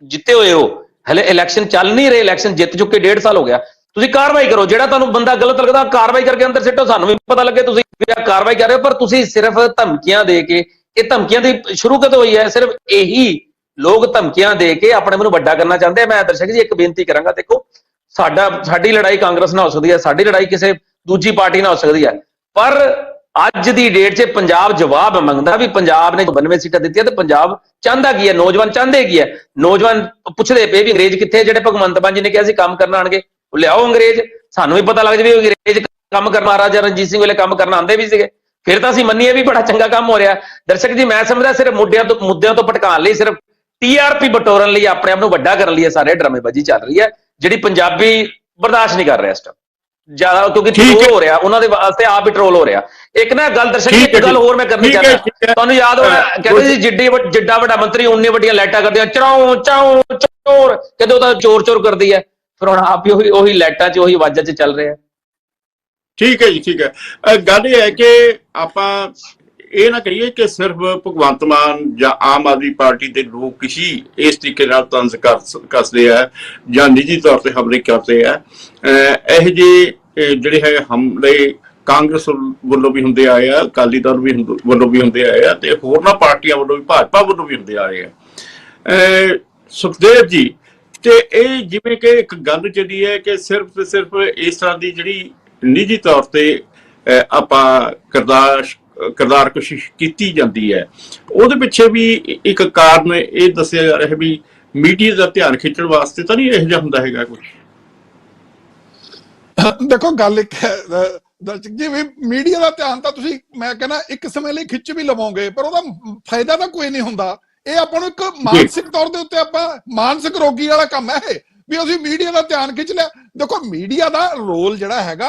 ਜਿੱਤੇ ਹੋਏ ਹੋ, ਹਲੇ ਇਲੈਕਸ਼ਨ ਚੱਲ ਨਹੀਂ ਰਹੇ, ਇਲੈਕਸ਼ਨ ਜਿੱਤ ਚੁੱਕੇ 1.5 ਸਾਲ ਹੋ ਗਿਆ। ਤੁਸੀਂ ਕਾਰਵਾਈ ਕਰੋ, ਜਿਹੜਾ ਤੁਹਾਨੂੰ ਬੰਦਾ ਗਲਤ ਲੱਗਦਾ ਕਾਰਵਾਈ ਕਰਕੇ ਅੰਦਰ ਸਿੱਟੋ, ਸਾਨੂੰ ਵੀ ਪਤਾ ਲੱਗੇ ਤੁਸੀਂ ਕਾਰਵਾਈ ਕਰ ਰਹੇ ਹੋ। ਪਰ ਤੁਸੀਂ ਸਿਰਫ ਧਮਕੀਆਂ ਦੇ ਕੇ, ਇਹ ਧਮਕੀਆਂ ਦੀ ਸ਼ੁਰੂ ਕਦੋਂ ਹੋਈ ਹੈ? ਸਿਰਫ ਇਹੀ ਲੋਕ ਧਮਕੀਆਂ ਦੇ ਕੇ ਆਪਣੇ ਨੂੰ ਵੱਡਾ ਕਰਨਾ ਚਾਹੁੰਦੇ ਆ। ਮੈਂ ਦਰਸ਼ਕ ਜੀ ਇੱਕ ਬੇਨਤੀ ਕਰਾਂਗਾ, ਦੇਖੋ ਸਾਡੀ ਲੜਾਈ ਕਾਂਗਰਸ ਨਾਲ ਹੋ ਸਕਦੀ ਹੈ, ਸਾਡੀ ਲੜਾਈ ਕਿਸੇ ਦੂਜੀ ਪਾਰਟੀ ਨਾਲ ਹੋ ਸਕਦੀ ਹੈ, ਪਰ ਅੱਜ ਦੀ ਡੇਟ 'ਚ ਪੰਜਾਬ ਜਵਾਬ ਮੰਗਦਾ ਵੀ ਪੰਜਾਬ ਨੇ 92 ਸੀਟਾਂ ਦਿੱਤੀਆਂ ਤੇ ਪੰਜਾਬ ਚਾਹੁੰਦਾ ਕੀ ਹੈ, ਨੌਜਵਾਨ ਚਾਹੁੰਦੇ ਕੀ ਹੈ। ਨੌਜਵਾਨ ਪੁੱਛਦੇ ਪਏ ਵੀ ਅੰਗਰੇਜ਼ ਕਿੱਥੇ, ਜਿਹੜੇ ਭਗਵੰਤ ਮਾਨ ਜੀ ਨੇ ਕਿਹਾ ਸੀ ਕੰਮ ਕਰਨ ਆਣਗੇ, ਉਹ ਲਿਆਓ ਅੰਗਰੇਜ਼, ਸਾਨੂੰ ਵੀ ਪਤਾ ਲੱਗ ਜਾਵੇ ਅੰਗਰੇਜ਼ ਕੰਮ ਕਰਨ। ਮਹਾਰਾਜਾ ਰਣਜੀਤ ਸਿੰਘ ਵੇਲੇ ਕੰਮ ਕਰਨ ਆਉਂਦੇ ਵੀ ਸੀਗੇ, ਫਿਰ ਤਾਂ ਅਸੀਂ ਮੰਨੀਏ ਵੀ ਬੜਾ ਚੰਗਾ ਕੰਮ ਹੋ ਰਿਹਾ। ਦਰਸ਼ਕ ਜੀ, ਮੈਂ ਸਮਝਦਾ ਸਿਰਫ ਮੁੱਦਿਆਂ ਤੋਂ ਭਟਕਾਉਣ ਲਈ, ਸਿਰਫ TRP ਬਟੋਰਨ ਲਈ, ਆਪਣੇ ਆਪ ਨੂੰ ਵੱਡਾ ਕਰਨ ਲਈ ਇਹ ਸਾਰੇ ਡਰਾਮੇਬਾਜ਼ੀ ਚੱਲ ਰਹੀ ਹੈ, ਜਿਹੜੀ ਪੰਜਾਬੀ ਬਰਦਾਸ਼ਤ ਨਹੀਂ ਕਰ ਰਿਹਾ ਇਸ ਟਾਈਮ। ਜ਼ਿਆਦਾ, ਕਿਉਂਕਿ ਠੀਕ ਹੈ। ਟ੍ਰੋਲ ਹੋ ਰਿਹਾ ਉਹਨਾਂ ਦੇ ਵਾਸਤੇ, ਆਪ ਹੀ ਟ੍ਰੋਲ ਹੋ ਰਿਹਾ। ਇੱਕ ਨਾ ਗੱਲ ਦਰਸ਼ਕ ਜੀ, ਠੀਕ ਹੈ ਇੱਕ ਗੱਲ ਜੀ। ਹੋਰ ਮੈਂ ਕਰਨੀ ਠੀਕ ਹੈ, ਚਾਹੁੰਦਾ, ਠੀਕ ਹੈ। ਤੁਹਾਨੂੰ ਯਾਦ ਹੋਣਾ ਕਹਿੰਦੇ ਸੀ ਜਿੱਡਾ ਵੱਡਾ ਮੰਤਰੀ ਉਨੀ ਵੱਡੀਆਂ ਲਾਈਟਾਂ ਕਰਦੀਆਂ, ਚਰਾਉ ਚਾਉ ਚੋਰ, ਕਹਿੰਦੇ ਉਹ ਤਾਂ ਚੋਰ ਚੋਰ ਕਰਦੀ ਹੈ। ਫਿਰ ਹੁਣ ਆਪ ਹੀ ਉਹੀ ਲਾਈਟਾਂ 'ਚ ਉਹੀ ਆਵਾਜ਼ਾਂ 'ਚ ਚੱਲ ਰਿਹਾ। ਠੀਕ ਹੈ ਜੀ, ਠੀਕ ਹੈ। ਗੱਲ ਇਹ ਹੈ ਕਿ ਆਪਾਂ ਇਹ ਨਾ ਕਰੀਏ ਕਿ ਸਿਰਫ ਭਗਵੰਤ ਮਾਨ ਜਾਂ ਆਮ ਆਦਮੀ ਪਾਰਟੀ ਦੇ ਲੋਕ ਹੀ ਇਸ ਤਰੀਕੇ ਨਾਲ ਤੰਜ਼ ਕੱਸਦੇ ਆ ਜਾਂ ਨਿੱਜੀ ਤੌਰ ਤੇ ਹਮਲੇ ਕਰਦੇ ਆ। ਇਹੋ ਜਿਹੇ ਜਿਹੜੇ ਹੈ ਹਮਲੇ ਕਾਂਗਰਸ ਵੱਲੋਂ ਵੀ ਹੁੰਦੇ ਆਏ ਆ, ਅਕਾਲੀ ਦਲ ਵੱਲੋਂ ਵੀ ਹੁੰਦੇ ਆਏ ਆ, ਤੇ ਹੋਰਨਾਂ ਪਾਰਟੀਆਂ ਵੱਲੋਂ ਵੀ, ਭਾਜਪਾ ਵੱਲੋਂ ਵੀ ਹੁੰਦੇ ਆਏ ਆ। ਸੁਖਦੇਵ ਜੀ, ਤੇ ਇਹ ਜਿਵੇਂ ਕਿ ਇੱਕ ਗੱਲ ਜਿਹੜੀ ਹੈ ਕਿ ਸਿਰਫ ਤੇ ਸਿਰਫ ਇਸ ਤਰ੍ਹਾਂ ਦੀ ਜਿਹੜੀ ਨਿੱਜੀ ਤੌਰ ਤੇ ਆਪਾਂ ਕਿਰਦਾਰ ਕੋਸ਼ਿਸ਼ ਕੀਤੀ ਜਾਂਦੀ ਹੈ, ਉਹਦੇ ਪਿੱਛੇ ਵੀ ਇੱਕ ਕਾਰਨ ਇਹ ਦੱਸਿਆ ਜਾ ਰਿਹਾ ਵੀ ਮੀਡੀਆ ਦਾ ਧਿਆਨ ਖਿੱਚਣ ਵਾਸਤੇ ਤਾਂ ਨਹੀਂ ਇਹੋ ਜਿਹਾ ਹੁੰਦਾ ਹੈਗਾ ਕੁਝ? ਦੇਖੋ ਗੱਲ ਇੱਕ ਹੈ ਦਰਸ਼ਕ ਜੀ, ਵੀ ਮੀਡੀਆ ਦਾ ਧਿਆਨ ਤਾਂ ਤੁਸੀਂ, ਮੈਂ ਕਹਿੰਦਾ ਇੱਕ ਸਮੇਂ ਲਈ ਖਿੱਚ ਵੀ ਲਵੋਗੇ, ਪਰ ਉਹਦਾ ਫਾਇਦਾ ਤਾਂ ਕੋਈ ਨਹੀਂ ਹੁੰਦਾ। ਇਹ ਆਪਾਂ ਨੂੰ ਇੱਕ ਮਾਨਸਿਕ ਤੌਰ ਦੇ ਉੱਤੇ, ਆਪਾਂ ਮਾਨਸਿਕ ਰੋਗੀ ਵਾਲਾ ਕੰਮ ਹੈ ਇਹ, ਵੀ ਅਸੀਂ ਮੀਡੀਆ ਦਾ ਧਿਆਨ ਖਿੱਚ ਲਿਆ। ਦੇਖੋ ਮੀਡੀਆ ਦਾ ਰੋਲ ਜਿਹੜਾ ਹੈਗਾ,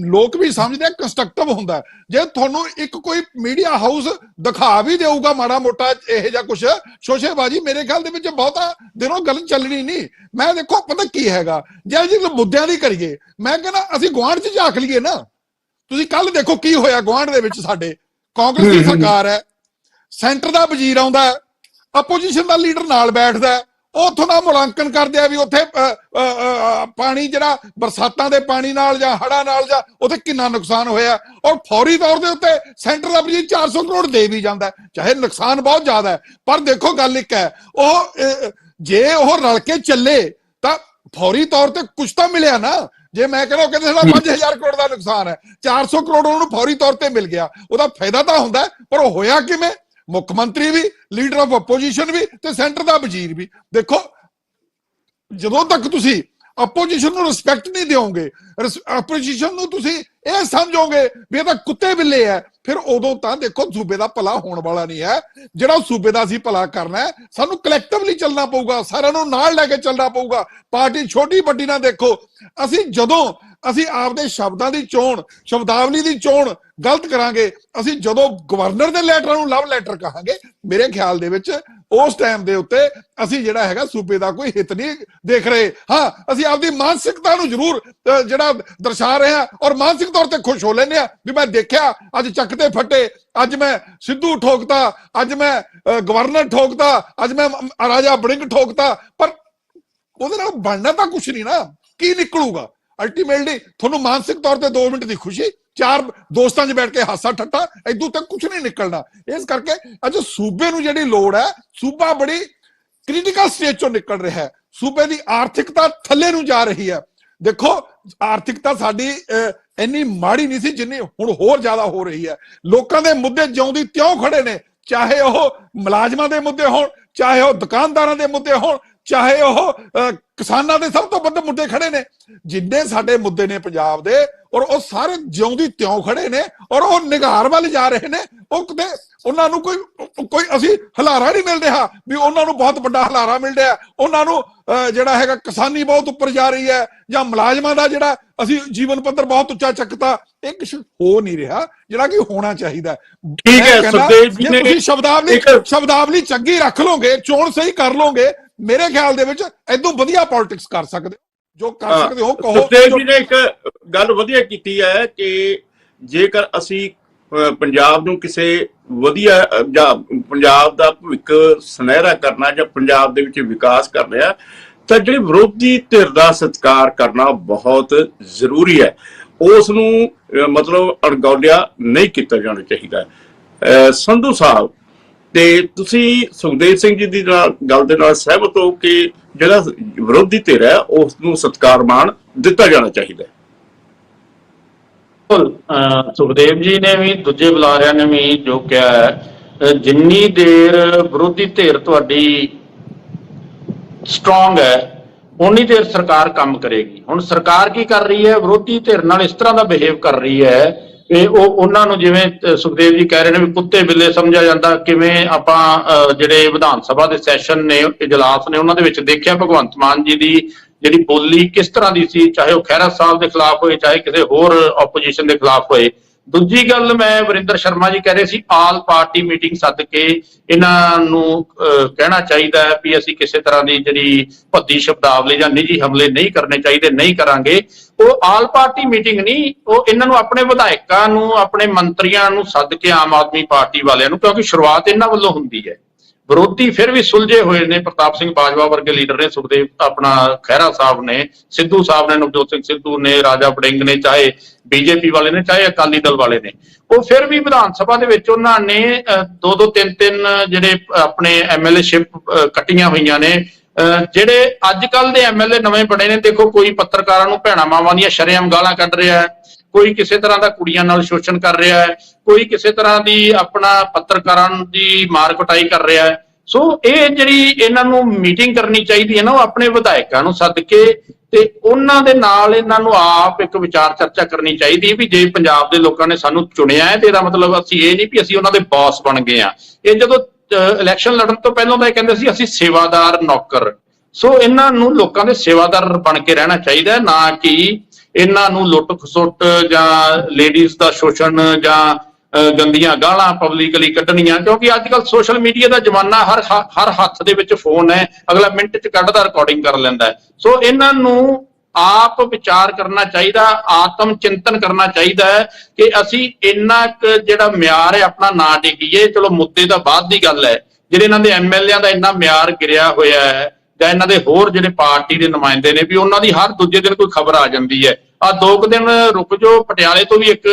ਲੋਕ ਵੀ ਸਮਝਦੇ ਆ, ਕੰਸਟਰਕਟਿਵ ਹੁੰਦਾ। ਜੇ ਤੁਹਾਨੂੰ ਇੱਕ ਕੋਈ ਮੀਡੀਆ ਹਾਊਸ ਦਿਖਾ ਵੀ ਦੇਊਗਾ ਮਾੜਾ ਮੋਟਾ ਇਹੋ ਜਿਹਾ ਕੁਛ ਸ਼ੋਸ਼ੇਬਾਜ਼ੀ, ਮੇਰੇ ਖਿਆਲ ਦੇ ਵਿੱਚ ਬਹੁਤਾ ਦਿਨੋਂ ਗੱਲ ਚੱਲਣੀ ਨਹੀਂ। ਮੈਂ ਦੇਖੋ ਪਤਾ ਕੀ ਹੈਗਾ, ਜੇ ਮੁੱਦਿਆਂ ਦੀ ਕਰੀਏ, ਮੈਂ ਕਹਿੰਦਾ ਅਸੀਂ ਗੁਆਂਢ 'ਚ ਝਾਕ ਲਈਏ ਨਾ। ਤੁਸੀਂ ਕੱਲ ਦੇਖੋ ਕੀ ਹੋਇਆ ਗੁਆਂਢ ਦੇ ਵਿੱਚ, ਸਾਡੇ ਕਾਂਗਰਸ ਦੀ ਸਰਕਾਰ ਹੈ, ਸੈਂਟਰ ਦਾ ਵਜ਼ੀਰ ਆਉਂਦਾ, ਆਪੋਜੀਸ਼ਨ ਦਾ ਲੀਡਰ ਨਾਲ ਬੈਠਦਾ, ਉਹ ਉੱਥੋਂ ਦਾ ਮੁਲਾਂਕਣ ਕਰਦੇ ਆ ਵੀ ਉੱਥੇ ਪਾਣੀ ਜਿਹੜਾ ਬਰਸਾਤਾਂ ਦੇ ਪਾਣੀ ਨਾਲ ਜਾਂ ਹੜ੍ਹਾਂ ਨਾਲ ਜਾਂ ਉੱਥੇ ਕਿੰਨਾ ਨੁਕਸਾਨ ਹੋਇਆ, ਔਰ ਫੌਰੀ ਤੌਰ ਦੇ ਉੱਤੇ ਸੈਂਟਰ ਦਾ ਵਜ਼ੀਰ 400 ਕਰੋੜ ਦੇ ਵੀ ਜਾਂਦਾ, ਚਾਹੇ ਨੁਕਸਾਨ ਬਹੁਤ ਜ਼ਿਆਦਾ ਹੈ। ਪਰ ਦੇਖੋ ਗੱਲ ਇੱਕ ਹੈ, ਉਹ ਜੇ ਉਹ ਰਲ ਕੇ ਚੱਲੇ ਤਾਂ ਫੌਰੀ ਤੌਰ ਤੇ ਕੁਝ ਤਾਂ ਮਿਲਿਆ ਨਾ। ਜੇ ਮੈਂ ਕਹਿੰਦਾ ਕਹਿੰਦੇ ਸਾਡਾ 5000 ਕਰੋੜ ਦਾ ਨੁਕਸਾਨ ਹੈ, 400 ਕਰੋੜ ਉਹਨੂੰ ਫੌਰੀ ਤੌਰ ਤੇ ਮਿਲ ਗਿਆ, ਉਹਦਾ ਫਾਇਦਾ ਤਾਂ ਹੁੰਦਾ। ਪਰ ਉਹ ਹੋਇਆ ਕਿਵੇਂ? ਮੁੱਖ ਮੰਤਰੀ ਵੀ, ਲੀਡਰ ਆਫ ਆਪੋਜੀਸ਼ਨ ਵੀ, ਤੇ ਸੈਂਟਰ ਦਾ ਵਜ਼ੀਰ ਵੀ। ਦੇਖੋ ਜਦੋਂ ਤੱਕ ਤੁਸੀਂ ਆਪੋਜੀਸ਼ਨ ਨੂੰ ਰਿਸਪੈਕਟ ਨਹੀਂ ਦਿਓਗੇ, ਆਪੋਜੀਸ਼ਨ ਨੂੰ ਤੁਸੀਂ ਇਹ ਸਮਝੋਗੇ ਵੀ ਇਹ ਤਾਂ ਕੁੱਤੇ ਬਿੱਲੇ ਹੈ, ਫਿਰ ਉਦੋਂ ਤਾਂ ਦੇਖੋ ਸੂਬੇ ਦਾ ਭਲਾ ਹੋਣ ਵਾਲਾ ਨਹੀਂ ਹੈ। ਜਿਹੜਾ ਸੂਬੇ ਦਾ ਅਸੀਂ ਭਲਾ ਕਰਨਾ ਹੈ, ਸਾਨੂੰ ਕਲੈਕਟਿਵਲੀ ਚੱਲਣਾ ਪਊਗਾ, ਸਾਰਿਆਂ ਨੂੰ ਨਾਲ ਲੈ ਕੇ ਚੱਲਣਾ ਪਊਗਾ। ਪਾਰਟੀ ਛੋਟੀ ਵੱਡੀ ਨਾ ਦੇਖੋ। ਜਦੋਂ ਅਸੀਂ ਆਪਦੇ ਸ਼ਬਦਾਂ ਦੀ ਚੋਣ, ਸ਼ਬਦਾਵਲੀ ਦੀ ਚੋਣ ਗਲਤ ਕਰਾਂਗੇ, ਅਸੀਂ ਜਦੋਂ ਗਵਰਨਰ ਦੇ ਲੈਟਰ ਨੂੰ ਲਵ ਲੈਟਰ ਕਹਾਂਗੇ, ਮੇਰੇ ਖਿਆਲ ਦੇ ਵਿੱਚ ਉਸ ਟਾਈਮ ਦੇ ਉੱਤੇ ਅਸੀਂ ਜਿਹੜਾ ਹੈਗਾ ਸੂਬੇ ਦਾ ਕੋਈ ਹਿੱਤ ਨਹੀਂ ਦੇਖ ਰਹੇ। ਹਾਂ, ਅਸੀਂ ਆਪਦੀ ਮਾਨਸਿਕਤਾ ਨੂੰ ਜ਼ਰੂਰ ਜਿਹੜਾ ਦਰਸਾ ਰਹੇ ਹਾਂ, ਔਰ ਮਾਨਸਿਕ ਤੌਰ ਤੇ ਖੁਸ਼ ਹੋ ਲੈਂਦੇ ਹਾਂ ਵੀ ਮੈਂ ਦੇਖਿਆ ਅੱਜ ਚੱਕ ਤੇ ਫੱਟੇ, ਅੱਜ ਮੈਂ ਸਿੱਧੂ ਠੋਕਤਾ, ਅੱਜ ਮੈਂ ਗਵਰਨਰ ਠੋਕਤਾ, ਅੱਜ ਮੈਂ ਰਾਜਾ ਵੜਿੰਗ ਠੋਕਤਾ। ਪਰ ਉਹਦੇ ਨਾਲ ਬਣਨਾ ਤਾਂ ਕੁਛ ਨਹੀਂ ਨਾ। ਕੀ ਨਿਕਲੂਗਾ ਅਲਟੀਮੇਟਲੀ? ਤੁਹਾਨੂੰ ਮਾਨਸਿਕ ਤੌਰ ਤੇ 2 ਮਿੰਟ ਦੀ ਖੁਸ਼ੀ, 4 ਦੋਸਤਾਂ 'ਚ ਬੈਠ ਕੇ ਹਾਸਾ ਠੱਠਾ, ਇਦੋਂ ਤੱਕ ਕੁਝ ਨਹੀਂ ਨਿਕਲਣਾ। ਇਸ ਕਰਕੇ ਅੱਜ ਸੂਬੇ ਨੂੰ ਜਿਹੜੀ ਲੋੜ ਹੈ, ਸੂਬਾ ਬੜੀ ਕ੍ਰਿਟੀਕਲ ਸਟੇਜ ਚੋਂ ਨਿਕਲ ਰਿਹਾ ਹੈ। ਸੂਬੇ ਦੀ ਆਰਥਿਕਤਾ ਥੱਲੇ ਨੂੰ ਜਾ ਰਹੀ ਹੈ। ਦੇਖੋ ਆਰਥਿਕਤਾ ਸਾਡੀ ਇੰਨੀ ਮਾੜੀ ਨਹੀਂ ਸੀ ਜਿੰਨੀ ਹੁਣ ਹੋਰ ਜ਼ਿਆਦਾ ਹੋ ਰਹੀ ਹੈ। ਲੋਕਾਂ ਦੇ ਮੁੱਦੇ ਜਿਉਂ ਦੀ ਤਿਉਂ ਖੜੇ ਨੇ, ਚਾਹੇ ਉਹ ਮੁਲਾਜ਼ਮਾਂ ਦੇ ਮੁੱਦੇ ਹੋਣ, ਚਾਹੇ ਉਹ ਦੁਕਾਨਦਾਰਾਂ ਦੇ ਮੁੱਦੇ ਹੋਣ, ਚਾਹੇ ਉਹ ਕਿਸਾਨਾਂ ਦੇ ਸਭ ਤੋਂ ਵੱਧ ਮੁੱਦੇ ਖੜੇ ਨੇ। ਜਿੰਨੇ ਸਾਡੇ ਮੁੱਦੇ ਨੇ ਪੰਜਾਬ ਦੇ, ਔਰ ਉਹ ਸਾਰੇ ਜਿਉਂ ਦੀ ਤਿਉਂ ਖੜੇ ਨੇ, ਔਰ ਉਹ ਨਿਗਾਰ ਵੱਲ ਜਾ ਰਹੇ ਨੇ। ਉਹ ਕਿਤੇ ਉਹਨਾਂ ਨੂੰ ਕੋਈ ਅਸੀਂ ਹਲਾਰਾ ਨਹੀਂ ਮਿਲ ਰਿਹਾ ਵੀ ਉਹਨਾਂ ਨੂੰ ਬਹੁਤ ਵੱਡਾ ਹਲਾਰਾ ਮਿਲ ਰਿਹਾ, ਉਹਨਾਂ ਨੂੰ ਜਿਹੜਾ ਹੈਗਾ ਕਿਸਾਨੀ ਬਹੁਤ ਉੱਪਰ ਜਾ ਰਹੀ ਹੈ, ਜਾਂ ਮੁਲਾਜ਼ਮਾਂ ਦਾ ਜਿਹੜਾ ਅਸੀਂ ਜੀਵਨ ਪੱਧਰ ਬਹੁਤ ਉੱਚਾ ਚੱਕਤਾ। ਇਹ ਕੁਛ ਹੋ ਨਹੀਂ ਰਿਹਾ ਜਿਹੜਾ ਕਿ ਹੋਣਾ ਚਾਹੀਦਾ। ਠੀਕ ਹੈ ਸੁਖਦੇਵ ਜੀ ਨੇ, ਤੁਸੀਂ ਸ਼ਬਦਾਵਲੀ ਚੰਗੀ ਰੱਖ ਲੋਗੇ, ਚੋਣ ਸਹੀ ਕਰ ਲੋਗੇ, ਮੇਰੇ ਖਿਆਲ ਦੇ ਵਿੱਚ ਇਦੋਂ ਵਧੀਆ ਪੋਲਿਟਿਕਸ ਕਰ ਸਕਦੇ ਹੋ। ਜੋ ਕਰ ਸਕਦੇ ਹੋ ਕਹੋ। ਸੁਖਦੇਵ ਜੀ ਨੇ ਇੱਕ ਗੱਲ ਵਧੀਆ ਕੀਤੀ ਹੈ ਕਿ ਜੇਕਰ ਅਸੀਂ ਪੰਜਾਬ ਨੂੰ ਕਿਸੇ ਵਧੀਆ ਜਾਂ ਪੰਜਾਬ ਦਾ ਭਵਿੱਖ ਸੁਨਹਿਰਾ ਕਰਨਾ, ਜਾਂ ਪੰਜਾਬ ਦੇ ਵਿੱਚ ਵਿਕਾਸ ਕਰਨਾ, ਤਾਂ ਜਿਹੜੀ ਵਿਰੋਧੀ ਧਿਰ ਦਾ ਸਤਿਕਾਰ ਕਰਨਾ ਬਹੁਤ ਜ਼ਰੂਰੀ ਹੈ। ਉਸ ਨੂੰ ਮਤਲਬ ਅਣਗੌਲਿਆ ਨਹੀਂ ਕੀਤਾ ਜਾਣਾ ਚਾਹੀਦਾ। ਸੰਧੂ ਸਾਹਿਬ, ਤੇ ਤੁਸੀਂ ਸੁਖਦੇਵ ਸਿੰਘ ਜੀ ਦੀ ਗੱਲ ਦੇ ਨਾਲ ਸਹਿਮਤ ਹੋ ਕਿ ਜਿਹੜਾ ਵਿਰੋਧੀ ਧਿਰ ਹੈ ਉਸ ਨੂੰ ਸਤਿਕਾਰ ਮਾਣ ਦਿੱਤਾ ਜਾਣਾ ਚਾਹੀਦਾ ਹੈ? ਸੁਖਦੇਵ ਜੀ ਨੇ ਵੀ, ਦੂਜੇ ਬੁਲਾਰਿਆਂ ਨੇ ਵੀ ਜੋ ਕਿਹਾ ਹੈ, ਜਿੰਨੀ ਦੇਰ ਵਿਰੋਧੀ ਧਿਰ ਤੁਹਾਡੀ ਸਟਰੋਂਗ ਹੈ, ਉਨੀ ਦੇਰ ਸਰਕਾਰ ਕੰਮ ਕਰੇਗੀ। ਹੁਣ ਸਰਕਾਰ ਕੀ ਕਰ ਰਹੀ ਹੈ? ਵਿਰੋਧੀ ਧਿਰ ਨਾਲ ਇਸ ਤਰ੍ਹਾਂ ਦਾ ਬਿਹੇਵ ਕਰ ਰਹੀ ਹੈ ਕਿ ਉਹਨਾਂ ਨੂੰ, ਜਿਵੇਂ ਸੁਖਦੇਵ ਜੀ ਕਹਿ ਰਹੇ ਨੇ ਵੀ ਕੁੱਤੇ ਬਿੱਲੇ ਸਮਝਿਆ ਜਾਂਦਾ। ਕਿਵੇਂ ਆਪਾਂ ਜਿਹੜੇ ਵਿਧਾਨ ਸਭਾ ਦੇ ਸੈਸ਼ਨ ਨੇ, ਇਜਲਾਸ ਨੇ, ਉਹਨਾਂ ਦੇ ਵਿੱਚ ਦੇਖਿਆ ਭਗਵੰਤ ਮਾਨ ਜੀ ਦੀ ਜਿਹੜੀ ਬੋਲੀ ਕਿਸ ਤਰ੍ਹਾਂ ਦੀ ਸੀ, ਚਾਹੇ ਉਹ ਖਹਿਰਾ ਸਾਹਿਬ ਦੇ ਖਿਲਾਫ ਹੋਏ, ਚਾਹੇ ਕਿਸੇ ਹੋਰ ਆਪੋਜੀਸ਼ਨ ਦੇ ਖਿਲਾਫ ਹੋਏ। ਦੂਜੀ ਗੱਲ, ਮੈਂ ਵਰਿੰਦਰ ਸ਼ਰਮਾ ਜੀ ਕਹਿ ਰਹੇ ਸੀ ਆਲ ਪਾਰਟੀ ਮੀਟਿੰਗ ਸੱਦ ਕੇ ਇਹਨਾਂ ਨੂੰ ਕਹਿਣਾ ਚਾਹੀਦਾ ਹੈ ਵੀ ਅਸੀਂ ਕਿਸੇ ਤਰ੍ਹਾਂ ਦੀ ਜਿਹੜੀ ਭੱਦੀ ਸ਼ਬਦਾਵਲੀ ਜਾਂ ਨਿੱਜੀ ਹਮਲੇ ਨਹੀਂ ਕਰਨੇ ਚਾਹੀਦੇ, ਨਹੀਂ ਕਰਾਂਗੇ। ਉਹ ਆਲ ਪਾਰਟੀ ਮੀਟਿੰਗ ਨਹੀਂ, ਉਹ ਇਹਨਾਂ ਨੂੰ ਆਪਣੇ ਵਿਧਾਇਕਾਂ ਨੂੰ, ਆਪਣੇ ਮੰਤਰੀਆਂ ਨੂੰ ਸੱਦ ਕੇ, ਆਮ ਆਦਮੀ ਪਾਰਟੀ ਵਾਲਿਆਂ ਨੂੰ, ਕਿਉਂਕਿ ਸ਼ੁਰੂਆਤ ਇਹਨਾਂ ਵੱਲੋਂ ਹੁੰਦੀ ਹੈ। ਵਿਰੋਧੀ ਫਿਰ ਵੀ ਸੁਲਝੇ ਹੋਏ ਨੇ, ਪ੍ਰਤਾਪ ਸਿੰਘ ਬਾਜਵਾ ਵਰਗੇ ਲੀਡਰ ਨੇ, ਸੁਖਦੇਵ ਆਪਣਾ ਖਹਿਰਾ ਸਾਹਿਬ ਨੇ, ਸਿੱਧੂ ਸਾਹਿਬ ਨੇ, ਨਵਜੋਤ ਸਿੰਘ ਸਿੱਧੂ ਨੇ, ਰਾਜਾ ਵੜਿੰਗ ਨੇ, ਚਾਹੇ ਬੀਜੇਪੀ ਵਾਲੇ ਨੇ, ਚਾਹੇ ਅਕਾਲੀ ਦਲ ਵਾਲੇ ਨੇ, ਉਹ ਫਿਰ ਵੀ ਵਿਧਾਨ ਸਭਾ ਦੇ ਵਿੱਚ ਉਹਨਾਂ ਨੇ 2-2 3-3 ਜਿਹੜੇ ਆਪਣੇ ਐਮਐਲਏਸ਼ਿਪ ਕੱਟੀਆਂ ਹੋਈਆਂ ਨੇ। ਜਿਹੜੇ ਅੱਜ ਕੱਲ ਦੇ ਐਮਐਲਏ ਨਵੇਂ ਬਣੇ ਨੇ, ਦੇਖੋ ਕੋਈ ਪੱਤਰਕਾਰਾਂ ਨੂੰ ਭੈਣਾ ਮਾਵਾਂ ਦੀਆਂ ਸ਼ਰੇਆਮ ਗਾਲਾਂ ਕੱਢ ਰਿਹਾ ਹੈ, ਕੋਈ ਕਿਸੇ ਤਰ੍ਹਾਂ ਦਾ ਕੁੜੀਆਂ ਨਾਲ ਸ਼ੋਸ਼ਣ ਕਰ ਰਿਹਾ ਹੈ, ਕੋਈ ਕਿਸੇ ਤਰ੍ਹਾਂ ਦੀ ਆਪਣਾ ਪੱਤਰਕਾਰਾਂ ਦੀ ਮਾਰ ਕੁਟਾਈ ਕਰ ਰਿਹਾ ਹੈ। ਸੋ ਇਹ ਜਿਹੜੀ ਇਹਨਾਂ ਨੂੰ ਮੀਟਿੰਗ ਕਰਨੀ ਚਾਹੀਦੀ ਹੈ ਨਾ, ਉਹ ਆਪਣੇ ਵਿਧਾਇਕਾਂ ਨੂੰ ਸੱਦ ਕੇ ਤੇ ਉਹਨਾਂ ਦੇ ਨਾਲ ਇਹਨਾਂ ਨੂੰ ਆਪ ਇੱਕ ਵਿਚਾਰ ਚਰਚਾ ਕਰਨੀ ਚਾਹੀਦੀ ਵੀ ਜੇ ਪੰਜਾਬ ਦੇ ਲੋਕਾਂ ਨੇ ਸਾਨੂੰ ਚੁਣਿਆ ਹੈ ਤੇ ਇਹਦਾ ਮਤਲਬ ਅਸੀਂ ਇਹ ਨਹੀਂ ਵੀ ਅਸੀਂ ਉਹਨਾਂ ਦੇ ਬੌਸ ਬਣ ਗਏ ਆ। ਇਹ ਜਦੋਂ ਇਲੈਕਸ਼ਨ ਲੜਨ ਤੋਂ ਪਹਿਲਾਂ ਤਾਂ ਇਹ ਕਹਿੰਦੇ ਸੀ ਅਸੀਂ ਸੇਵਾਦਾਰ ਨੌਕਰ। ਸੋ ਇਹਨਾਂ ਨੂੰ ਲੋਕਾਂ ਦੇ ਸੇਵਾਦਾਰ ਬਣ ਕੇ ਰਹਿਣਾ ਚਾਹੀਦਾ, ਨਾ ਕਿ ਇਹਨਾਂ ਨੂੰ ਲੁੱਟ ਖਸੁੱਟ ਜਾਂ ਲੇਡੀਜ਼ ਦਾ ਸ਼ੋਸ਼ਣ ਜਾਂ ਗੰਦੀਆਂ ਗਾਲਾਂ ਪਬਲਿਕਲੀ ਕੱਢਣੀਆਂ। ਕਿਉਂਕਿ ਅੱਜ ਕੱਲ ਸੋਸ਼ਲ ਮੀਡੀਆ ਦਾ ਜ਼ਮਾਨਾ, ਹਰ ਹੱਥ ਦੇ ਵਿੱਚ ਫੋਨ ਹੈ, ਅਗਲਾ ਮਿੰਟ 'ਚ ਕੱਢਦਾ, ਰਿਕਾਰਡਿੰਗ ਕਰ ਲੈਂਦਾ ਹੈ। ਸੋ ਇਹਨਾਂ ਨੂੰ ਆਪ ਵਿਚਾਰ ਕਰਨਾ ਚਾਹੀਦਾ, ਆਤਮ ਚਿੰਤਨ ਕਰਨਾ ਚਾਹੀਦਾ ਹੈ ਕਿ ਅਸੀਂ ਇੰਨਾ ਕੁ ਜਿਹੜਾ ਮਿਆਰ ਹੈ ਆਪਣਾ ਨਾ ਡਿੱਗੀਏ। ਚਲੋ ਮੁੱਦੇ ਤਾਂ ਬਾਅਦ ਦੀ ਗੱਲ ਹੈ, ਜਿਹੜੇ ਇਹਨਾਂ ਦੇ ਐਮਐਲਏਆਂ ਦਾ ਇੰਨਾ ਮਿਆਰ ਗਿਰਿਆ ਹੋਇਆ ਹੈ ਜਾਂ ਇਹਨਾਂ ਦੇ ਹੋਰ ਜਿਹੜੇ ਪਾਰਟੀ ਦੇ ਨੁਮਾਇੰਦੇ ਨੇ ਵੀ ਉਹਨਾਂ ਦੀ ਹਰ ਦੂਜੇ ਦਿਨ ਕੋਈ ਖਬਰ ਆ ਜਾਂਦੀ ਹੈ। ਆ 2 ਦਿਨ ਰੁਕ ਜਾਓ, ਪਟਿਆਲੇ ਤੋਂ ਵੀ ਇੱਕ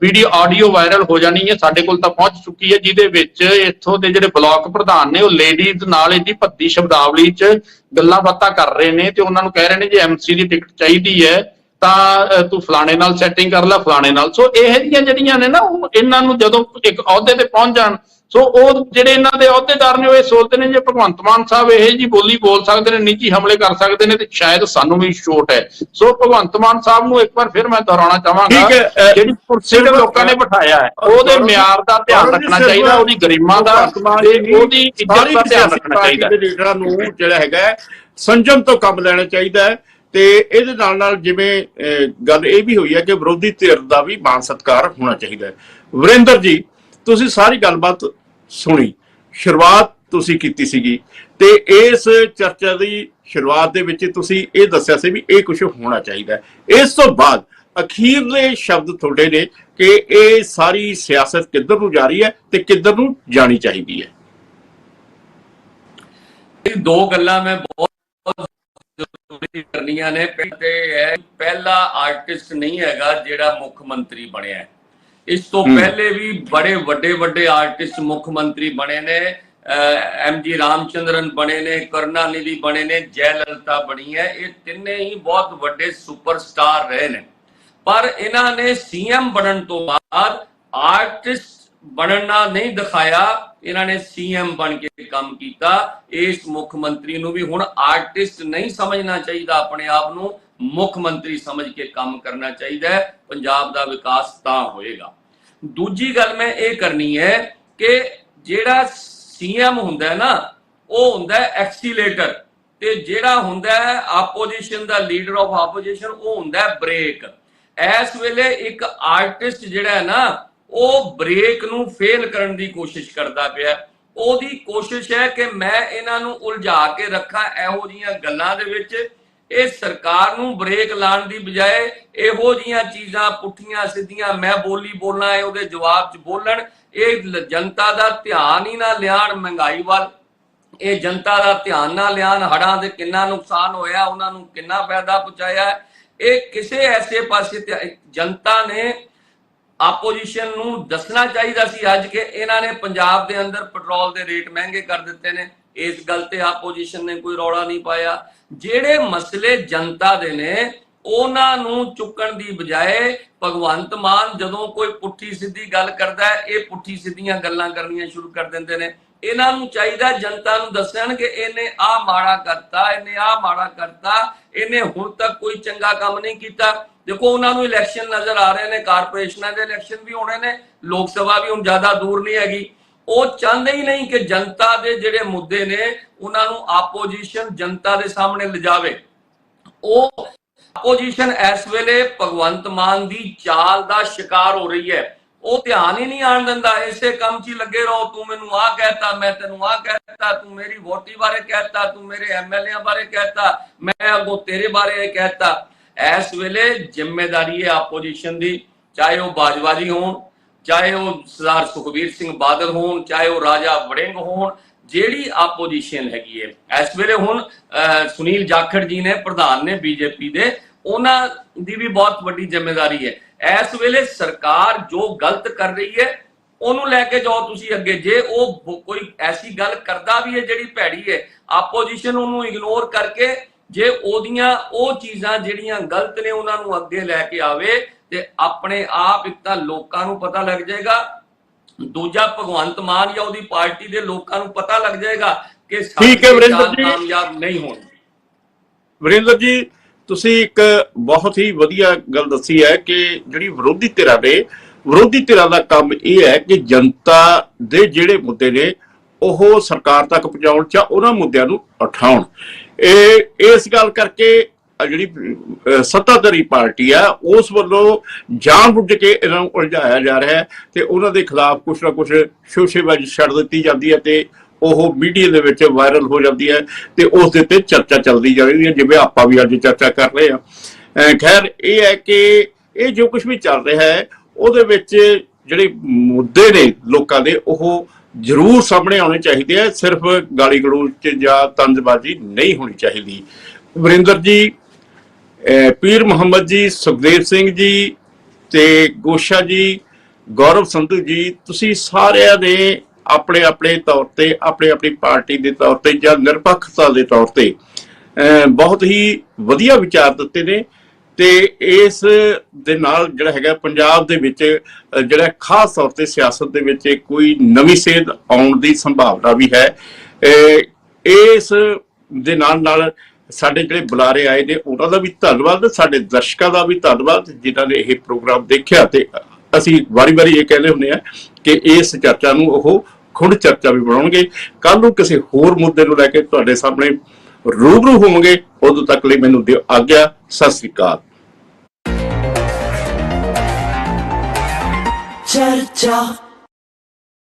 ਵੀਡੀਓ ਆਡੀਓ ਵਾਇਰਲ ਹੋ ਜਾਣੀ ਹੈ, ਸਾਡੇ ਕੋਲ ਤਾਂ ਪਹੁੰਚ ਚੁੱਕੀ ਹੈ, ਜਿਹਦੇ ਵਿੱਚ ਇੱਥੋਂ ਦੇ ਜਿਹੜੇ ਬਲਾਕ ਪ੍ਰਧਾਨ ਨੇ ਉਹ ਲੇਡੀਜ਼ ਨਾਲ ਇੰਨੀ ਭੱਦੀ ਸ਼ਬਦਾਵਲੀ 'ਚ ਗੱਲਾਂ ਬਾਤਾਂ ਕਰ ਰਹੇ ਨੇ ਤੇ ਉਹਨਾਂ ਨੂੰ ਕਹਿ ਰਹੇ ਨੇ ਜੇ ਐਮਸੀ ਦੀ ਟਿਕਟ ਚਾਹੀਦੀ ਹੈ ਤਾਂ ਤੂੰ ਫਲਾਣੇ ਨਾਲ ਸੈਟਿੰਗ ਕਰ ਲੈ, ਫਲਾਣੇ ਨਾਲ। ਸੋ ਇਹ ਜਿਹੀਆਂ ਜਿਹੜੀਆਂ ਨੇ ਨਾ, ਉਹ ਇਹਨਾਂ ਨੂੰ ਜਦੋਂ ਇੱਕ ਅਹੁਦੇ ਤੇ ਪਹੁੰਚ ਜਾਣ, ਸੋ ਉਹ ਜਿਹੜੇ ਇਹਨਾਂ ਦੇ ਅਹੁਦੇਦਾਰ ਨੇ ਉਹ ਇਹ ਸੋਚਦੇ ਨੇ ਜੇ ਭਗਵੰਤ ਮਾਨ ਸਾਹਿਬ ਇਹ ਜੀ ਬੋਲੀ ਬੋਲ ਸਕਦੇ ਨੇ, ਨਿੱਜੀ ਹਮਲੇ ਕਰ ਸਕਦੇ ਨੇ, ਤੇ ਸ਼ਾਇਦ ਸਾਨੂੰ ਵੀ ਛੋਟ ਹੈ। ਸੋ ਭਗਵੰਤ ਮਾਨ ਸਾਹਿਬ ਨੂੰ ਇੱਕ ਵਾਰ ਫਿਰ ਮੈਂ ਦੁਹਰਾਉਣਾ ਚਾਹਾਂਗਾ, ਜਿਹੜੀ ਕੁਰਸੀ ਤੇ ਲੋਕਾਂ ਨੇ ਬਿਠਾਇਆ ਹੈ ਉਹਦੇ ਮਿਆਰ ਦਾ ਧਿਆਨ ਰੱਖਣਾ ਚਾਹੀਦਾ, ਉਹਦੀ ਗਰਿਮਾ ਦਾ ਤੇ ਉਹਦੀ ਇੱਜ਼ਤ ਦਾ ਧਿਆਨ ਰੱਖਣਾ ਚਾਹੀਦਾ। ਲੀਡਰਾਂ ਨੂੰ ਜਿਹੜਾ ਹੈਗਾ ਸੰਜਮ ਤੋਂ ਕੰਮ ਲੈਣਾ ਚਾਹੀਦਾ ਹੈ। ਤੇ ਇਹਦੇ ਨਾਲ ਜਿਵੇਂ ਗੱਲ ਇਹ ਵੀ ਹੋਈ ਹੈ ਕਿ ਵਿਰੋਧੀ ਧਿਰ ਦਾ ਵੀ ਮਾਣ ਸਤਿਕਾਰ ਹੋਣਾ ਚਾਹੀਦਾ ਹੈ। ਵਰਿੰਦਰ ਜੀ, ਤੁਸੀਂ ਸਾਰੀ ਗੱਲਬਾਤ ਸੁਣੀ, ਸ਼ੁਰੂਆਤ ਤੁਸੀਂ ਕੀਤੀ ਸੀਗੀ ਤੇ ਇਸ ਚਰਚਾ ਦੀ ਸ਼ੁਰੂਆਤ ਦੇ ਵਿੱਚ ਤੁਸੀਂ ਇਹ ਦੱਸਿਆ ਸੀ ਵੀ ਇਹ ਕੁਝ ਹੋਣਾ ਚਾਹੀਦਾ। ਇਸ ਤੋਂ ਬਾਅਦ ਅਖੀਰਲੇ ਸ਼ਬਦ ਤੁਹਾਡੇ ਨੇ ਕਿ ਇਹ ਸਾਰੀ ਸਿਆਸਤ ਕਿੱਧਰ ਨੂੰ ਜਾ ਰਹੀ ਹੈ ਤੇ ਕਿੱਧਰ ਨੂੰ ਜਾਣੀ ਚਾਹੀਦੀ ਹੈ। ਇਹ 2 ਗੱਲਾਂ ਮੈਂ ਬਹੁਤ ਜ਼ਰੂਰੀ ਕਰਨੀਆਂ ਨੇ। ਪਹਿਲਾ ਆਰਟਿਸਟ ਨਹੀਂ ਹੈਗਾ ਜਿਹੜਾ ਮੁੱਖ ਮੰਤਰੀ ਬਣਿਆ ਹੈ। ਇਸ ਤੋਂ ਪਹਿਲੇ ਵੀ ਬੜੇ ਵੱਡੇ ਆਰਟਿਸਟ ਮੁੱਖ ਮੰਤਰੀ ਬਣੇ ਨੇ। MG ਰਾਮਚੰਦਰਨ ਬਣੇ ਨੇ, ਕਰੁਣਾਨਿਧੀ ਬਣੇ ਨੇ, ਜੈ ਲਲਿਤਾ ਬਣੀ ਹੈ। ਇਹ ਤਿੰਨੇ ਹੀ ਬਹੁਤ ਵੱਡੇ ਸੁਪਰਸਟਾਰ ਰਹੇ ਨੇ, ਪਰ ਇਹਨਾਂ ਨੇ CM ਬਣਨ ਤੋਂ ਬਾਅਦ ਆਰਟਿਸਟ ਬਣਨਾ ਨਹੀਂ ਦਿਖਾਇਆ। ਇਹਨਾਂ ਨੇ CM ਬਣ ਕੇ ਕੰਮ ਕੀਤਾ। ਇਸ ਮੁੱਖ ਮੰਤਰੀ ਨੂੰ ਵੀ ਹੁਣ ਆਰਟਿਸਟ ਨਹੀਂ ਸਮਝਣਾ ਚਾਹੀਦਾ, ਆਪਣੇ ਆਪ ਨੂੰ ਮੁੱਖ ਮੰਤਰੀ ਸਮਝ ਕੇ ਕੰਮ ਕਰਨਾ ਚਾਹੀਦਾ ਹੈ। ਪੰਜਾਬ ਦਾ ਵਿਕਾਸ ਤਾਂ ਹੋਏਗਾ। ਦੂਜੀ ਗੱਲ ਮੈਂ ਇਹ ਕਰਨੀ ਹੈ ਕਿ ਜਿਹੜਾ CM ਹੁੰਦਾ ਹੈ ਨਾ, ਉਹ ਹੁੰਦਾ ਹੈ ਐਕਸੀਲੇਟਰ, ਤੇ ਜਿਹੜਾ ਹੁੰਦਾ ਹੈ opposition the leader of opposition, ਉਹ ਹੁੰਦਾ ਹੈ ਬ੍ਰੇਕ। ਇਸ ਵੇਲੇ ਇੱਕ ਆਰਟਿਸਟ ਜਿਹੜਾ ਹੈ ਨਾ, ਉਹ ਬ੍ਰੇਕ ਨੂੰ ਫੇਲ ਕਰਨ ਦੀ ਕੋਸ਼ਿਸ਼ ਕਰਦਾ ਪਿਆ। ਉਹਦੀ ਕੋਸ਼ਿਸ਼ ਹੈ ਕਿ ਮੈਂ ਇਹਨਾਂ ਨੂੰ ਉਲਝਾ ਕੇ ਰੱਖਾਂ ਇਹੋ ਜਿਹੀਆਂ ਗੱਲਾਂ ਦੇ ਵਿੱਚ। ਇਹ ਸਰਕਾਰ ਨੂੰ ਬ੍ਰੇਕ ਲਾਉਣ ਦੀ ਬਜਾਏ ਇਹੋ ਜਿਹੀਆਂ ਚੀਜ਼ਾਂ ਪੁੱਠੀਆਂ ਸਿੱਧੀਆਂ ਮੈਂ ਬੋਲਣਾ ਹੈ ਉਹਦੇ ਜਵਾਬ 'ਚ ਬੋਲਣ। ਇਹ ਜਨਤਾ ਦਾ ਧਿਆਨ ਹੀ ਨਾ ਲਿਆਣ ਮਹਿੰਗਾਈ ਵੱਲ, ਇਹ ਜਨਤਾ ਦਾ ਧਿਆਨ ਨਾ ਲਿਆਣ ਹੜ੍ਹਾਂ ਦੇ ਕਿੰਨਾ ਨੁਕਸਾਨ ਹੋਇਆ, ਉਹਨਾਂ ਨੂੰ ਕਿੰਨਾ ਫਾਇਦਾ ਪਹੁੰਚਾਇਆ। ਇਹ ਕਿਸੇ ਐਸੇ ਪਾਸੇ ਜਨਤਾ ਨੇ ਆਪੋਜੀਸ਼ਨ ਨੂੰ ਦੱਸਣਾ ਚਾਹੀਦਾ ਸੀ ਅੱਜ ਕਿ ਇਹਨਾਂ ਨੇ ਪੰਜਾਬ ਦੇ ਅੰਦਰ ਪੈਟਰੋਲ ਦੇ ਰੇਟ ਮਹਿੰਗੇ ਕਰ ਦਿੱਤੇ ਨੇ। ਇਸ ਗੱਲ ਤੇ ਆਪੋਜੀਸ਼ਨ ਨੇ ਕੋਈ ਰੌਲਾ ਨਹੀਂ ਪਾਇਆ। ਜਿਹੜੇ ਮਸਲੇ ਜਨਤਾ ਦੇ ਨੇ ਉਹਨਾਂ ਨੂੰ ਚੁੱਕਣ ਦੀ ਬਜਾਏ ਭਗਵੰਤ ਮਾਨ ਜਦੋਂ ਕੋਈ ਪੁੱਠੀ ਸਿੱਧੀ ਗੱਲ ਕਰਦਾ ਹੈ, ਇਹ ਪੁੱਠੀ ਸਿੱਧੀਆਂ ਗੱਲਾਂ ਕਰਨੀਆਂ ਸ਼ੁਰੂ ਕਰ ਦਿੰਦੇ ਨੇ। ਇਹਨਾਂ ਨੂੰ ਚਾਹੀਦਾ ਜਨਤਾ ਨੂੰ ਦੱਸਣ ਕਿ ਇਹਨੇ ਆ ਮਾੜਾ ਕਰਤਾ, ਇਹਨੇ ਆ ਮਾੜਾ ਕਰਤਾ, ਇਹਨੇ ਹੁਣ ਤੱਕ ਕੋਈ ਚੰਗਾ ਕੰਮ ਨਹੀਂ ਕੀਤਾ। ਦੇਖੋ ਉਹਨਾਂ ਨੂੰ ਇਲੈਕਸ਼ਨ ਨਜ਼ਰ ਆ ਰਹੇ ਨੇ, ਕਾਰਪੋਰੇਸ਼ਨਾਂ ਦੇ ਇਲੈਕਸ਼ਨ ਵੀ ਹੋਣੇ ਨੇ, ਲੋਕ ਸਭਾ ਵੀ ਹੁਣ ਜ਼ਿਆਦਾ ਦੂਰ ਨਹੀਂ ਹੈਗੀ। ਉਹ ਚਾਹੁੰਦੇ ਹੀ ਨਹੀਂ ਕਿ ਜਨਤਾ ਦੇ ਜਿਹੜੇ ਮੁੱਦੇ ਨੇ ਉਹਨਾਂ ਨੂੰ ਆਪੋਜੀਸ਼ਨ ਜਨਤਾ ਦੇ ਸਾਹਮਣੇ ਲਿਜਾਵੇ। ਉਹ ਆਪੋਜੀਸ਼ਨ ਇਸ ਵੇਲੇ ਭਗਵੰਤ ਮਾਨ ਦੀ ਚਾਲ ਦਾ ਸ਼ਿਕਾਰ ਹੋ ਰਹੀ ਹੈ। ਉਹ ਧਿਆਨ ਹੀ ਨਹੀਂ ਆਣ ਦਿੰਦਾ, ਇਸੇ ਕੰਮ 'ਚ ਹੀ ਲੱਗੇ ਰਹੋ। ਤੂੰ ਮੈਨੂੰ ਆਹ ਕਹਿਤਾ, ਮੈਂ ਤੈਨੂੰ ਆਹ ਕਹਿਤਾ, ਤੂੰ ਮੇਰੀ ਵੋਟੀ ਬਾਰੇ ਕਹਿਤਾ, ਤੂੰ ਮੇਰੇ ਐਮਐਲਏ ਬਾਰੇ ਕਹਿਤਾ, ਮੈਂ ਅੱਗੋਂ ਤੇਰੇ ਬਾਰੇ ਕਹਿਤਾ। ਇਸ ਵੇਲੇ ਜ਼ਿੰਮੇਵਾਰੀ ਹੈ ਆਪੋਜੀਸ਼ਨ ਦੀ, ਚਾਹੇ ਉਹ ਬਾਜਵਾ ਜੀ ਹੋਣ, ਚਾਹੇ ਉਹ ਸਰਦਾਰ ਸੁਖਬੀਰ ਸਿੰਘ ਬਾਦਲ ਹੋਣ, ਚਾਹੇ ਉਹ ਰਾਜਾ ਵੜਿੰਗ ਹੋਣ। ਜਿਹੜੀ ਆਪੋਜੀਸ਼ਨ ਹੈਗੀ ਹੈ ਇਸ ਵੇਲੇ, ਹੁਣ ਸੁਨੀਲ ਜਾਖੜ ਜੀ ਨੇ, ਪ੍ਰਧਾਨ ਨੇ ਬੀਜੇਪੀ ਦੇ, ਉਹਨਾਂ ਦੀ ਵੀ ਬਹੁਤ ਵੱਡੀ ਜ਼ਿੰਮੇਵਾਰੀ ਹੈ। ਇਸ ਵੇਲੇ ਸਰਕਾਰ ਜੋ ਗਲਤ ਕਰ ਰਹੀ ਹੈ ਉਹਨੂੰ ਲੈ ਕੇ ਜਾਓ ਤੁਸੀਂ ਅੱਗੇ। ਜੇ ਉਹ ਕੋਈ ਐਸੀ ਗੱਲ ਕਰਦਾ ਵੀ ਹੈ ਜਿਹੜੀ ਭੈੜੀ ਹੈ, ਆਪੋਜੀਸ਼ਨ ਉਹਨੂੰ ਇਗਨੋਰ ਕਰਕੇ ਜੇ ਉਹਦੀਆਂ ਉਹ ਚੀਜ਼ਾਂ ਜਿਹੜੀਆਂ ਗਲਤ ਨੇ ਉਹਨਾਂ ਨੂੰ ਅੱਗੇ ਲੈ ਕੇ ਆਵੇ ਤੇ ਆਪਣੇ ਆਪ ਇੱਕ ਤਾਂ ਲੋਕਾਂ ਨੂੰ ਪਤਾ ਲੱਗ ਜਾਏਗਾ, ਦੂਜਾ ਭਗਵੰਤ ਮਾਨ ਜਾਂ ਉਹਦੀ ਪਾਰਟੀ ਦੇ ਲੋਕਾਂ ਨੂੰ ਪਤਾ ਲੱਗ ਜਾਏਗਾ ਕਿ ਠੀਕ ਹੈ ਵਰਿੰਦਰ ਜੀ, ਕਾਮਯਾਬ ਨਹੀਂ ਹੋਣ। ਵਰਿੰਦਰ ਜੀ, ਤੁਸੀਂ ਇੱਕ ਬਹੁਤ ਹੀ ਵਧੀਆ ਗੱਲ ਦੱਸੀ ਹੈ ਕਿ ਜਿਹੜੀ ਵਿਰੋਧੀ ਧਿਰਾਂ ਦਾ ਕੰਮ ਇਹ ਹੈ ਕਿ ਜਨਤਾ ਦੇ ਜਿਹੜੇ ਮੁੱਦੇ ਨੇ ਉਹ ਸਰਕਾਰ ਤੱਕ ਪਹੁੰਚਾਉਣ, ਜਾਂ ਉਹਨਾਂ ਮੁੱਦਿਆਂ ਨੂੰ ਉਠਾਉਣ। ਇਸ ਗੱਲ ਕਰਕੇ ਜਿਹੜੀ ਸੱਤਾਧਾਰੀ ਪਾਰਟੀ ਆ ਉਸ ਵੱਲੋਂ ਜਾਣਬੁੱਝ ਕੇ ਇਹਨਾਂ ਨੂੰ ਉਲਝਾਇਆ ਜਾ ਰਿਹਾ ਹੈ ਤੇ ਉਹਨਾਂ ਦੇ ਖਿਲਾਫ ਕੁਛ ਨਾ ਕੁਛ ਸ਼ੋਸ਼ੇਬਾਜ਼ੀ ਛੱਡ ਦਿੱਤੀ ਜਾਂਦੀ ਹੈ ਤੇ ਉਹ ਮੀਡੀਆ ਦੇ ਵਿੱਚ ਵਾਇਰਲ ਹੋ ਜਾਂਦੀ ਹੈ ਤੇ ਉਸ ਦੇ ਉੱਤੇ ਚਰਚਾ ਚੱਲਦੀ ਜਾ ਰਹੀ ਹੈ, ਜਿਵੇਂ ਆਪਾਂ ਵੀ ਅੱਜ ਚਰਚਾ ਕਰ ਰਹੇ ਹਾਂ। ਖੈਰ, ਇਹ ਹੈ ਕਿ ਇਹ ਜੋ ਕੁਛ ਵੀ ਚੱਲ ਰਿਹਾ ਹੈ ਉਹਦੇ ਵਿੱਚ ਜਿਹੜੇ ਮੁੱਦੇ ਨੇ ਲੋਕਾਂ ਦੇ ਉਹ ਜ਼ਰੂਰ ਸਾਹਮਣੇ ਆਉਣੇ ਚਾਹੀਦੇ ਆ, ਸਿਰਫ ਗਾਲੀ ਗਲੋਚ ਜਾਂ ਤੰਜ਼ਬਾਜ਼ੀ ਨਹੀਂ ਹੋਣੀ ਚਾਹੀਦੀ। ਵਰਿੰਦਰ ਜੀ, ਪੀਰ ਮੁਹੰਮਦ ਜੀ, ਸੁਖਦੇਵ ਸਿੰਘ ਜੀ ਤੇ ਗੋਸ਼ਾ ਜੀ, ਗੌਰਵ ਸੰਧੂ ਜੀ, ਤੁਸੀਂ ਸਾਰਿਆਂ ਨੇ ਆਪਣੇ ਆਪਣੇ ਤੌਰ ਤੇ, ਆਪਣੀ ਆਪਣੀ ਪਾਰਟੀ ਦੇ ਤੌਰ ਤੇ ਜਾਂ ਨਿਰਪੱਖਤਾ ਦੇ ਤੌਰ ਤੇ ਬਹੁਤ ਹੀ ਵਧੀਆ ਵਿਚਾਰ ਦਿੱਤੇ ਨੇ ਤੇ ਇਸ ਦੇ ਨਾਲ ਜਿਹੜਾ ਹੈਗਾ ਪੰਜਾਬ ਦੇ ਵਿੱਚ ਜਿਹੜਾ ਖਾਸ ਤੌਰ ਤੇ ਸਿਆਸਤ ਦੇ ਵਿੱਚ ਕੋਈ ਨਵੀਂ ਸੇਧ ਆਉਣ ਦੀ ਸੰਭਾਵਨਾ ਵੀ ਹੈ। ਇਸ ਦੇ ਨਾਲ ਸਾਡੇ ਜਿਹੜੇ ਬੁਲਾਰੇ ਆਏ ਨੇ ਉਹਨਾਂ ਦਾ ਵੀ ਧੰਨਵਾਦ, ਸਾਡੇ ਦਰਸ਼ਕਾਂ ਦਾ ਵੀ ਧੰਨਵਾਦ ਜਿਨ੍ਹਾਂ ਨੇ ਇਹ ਪ੍ਰੋਗਰਾਮ ਦੇਖਿਆ। ਤੇ ਅਸੀਂ ਵਾਰੀ-ਵਾਰੀ ਇਹ ਕਹਿੰਦੇ ਹੁੰਦੇ ਆ ਕਿ ਇਸ ਚਰਚਾ ਨੂੰ ਉਹ ਖੁਦ ਚਰਚਾ ਵੀ ਬਣਾਉਣਗੇ। ਕੱਲ ਨੂੰ ਕਿਸੇ ਹੋਰ ਮੁੱਦੇ ਨੂੰ ਲੈ ਕੇ ਤੁਹਾਡੇ ਸਾਹਮਣੇ ਰੂਬਰੂ ਹੋਵਾਂਗੇ। ਉਦੋਂ ਤੱਕ ਲਈ ਮੈਨੂੰ ਦਿਓ ਆਗਿਆ। ਸਤਿ ਸ੍ਰੀ ਅਕਾਲ। ਚਰਚਾ।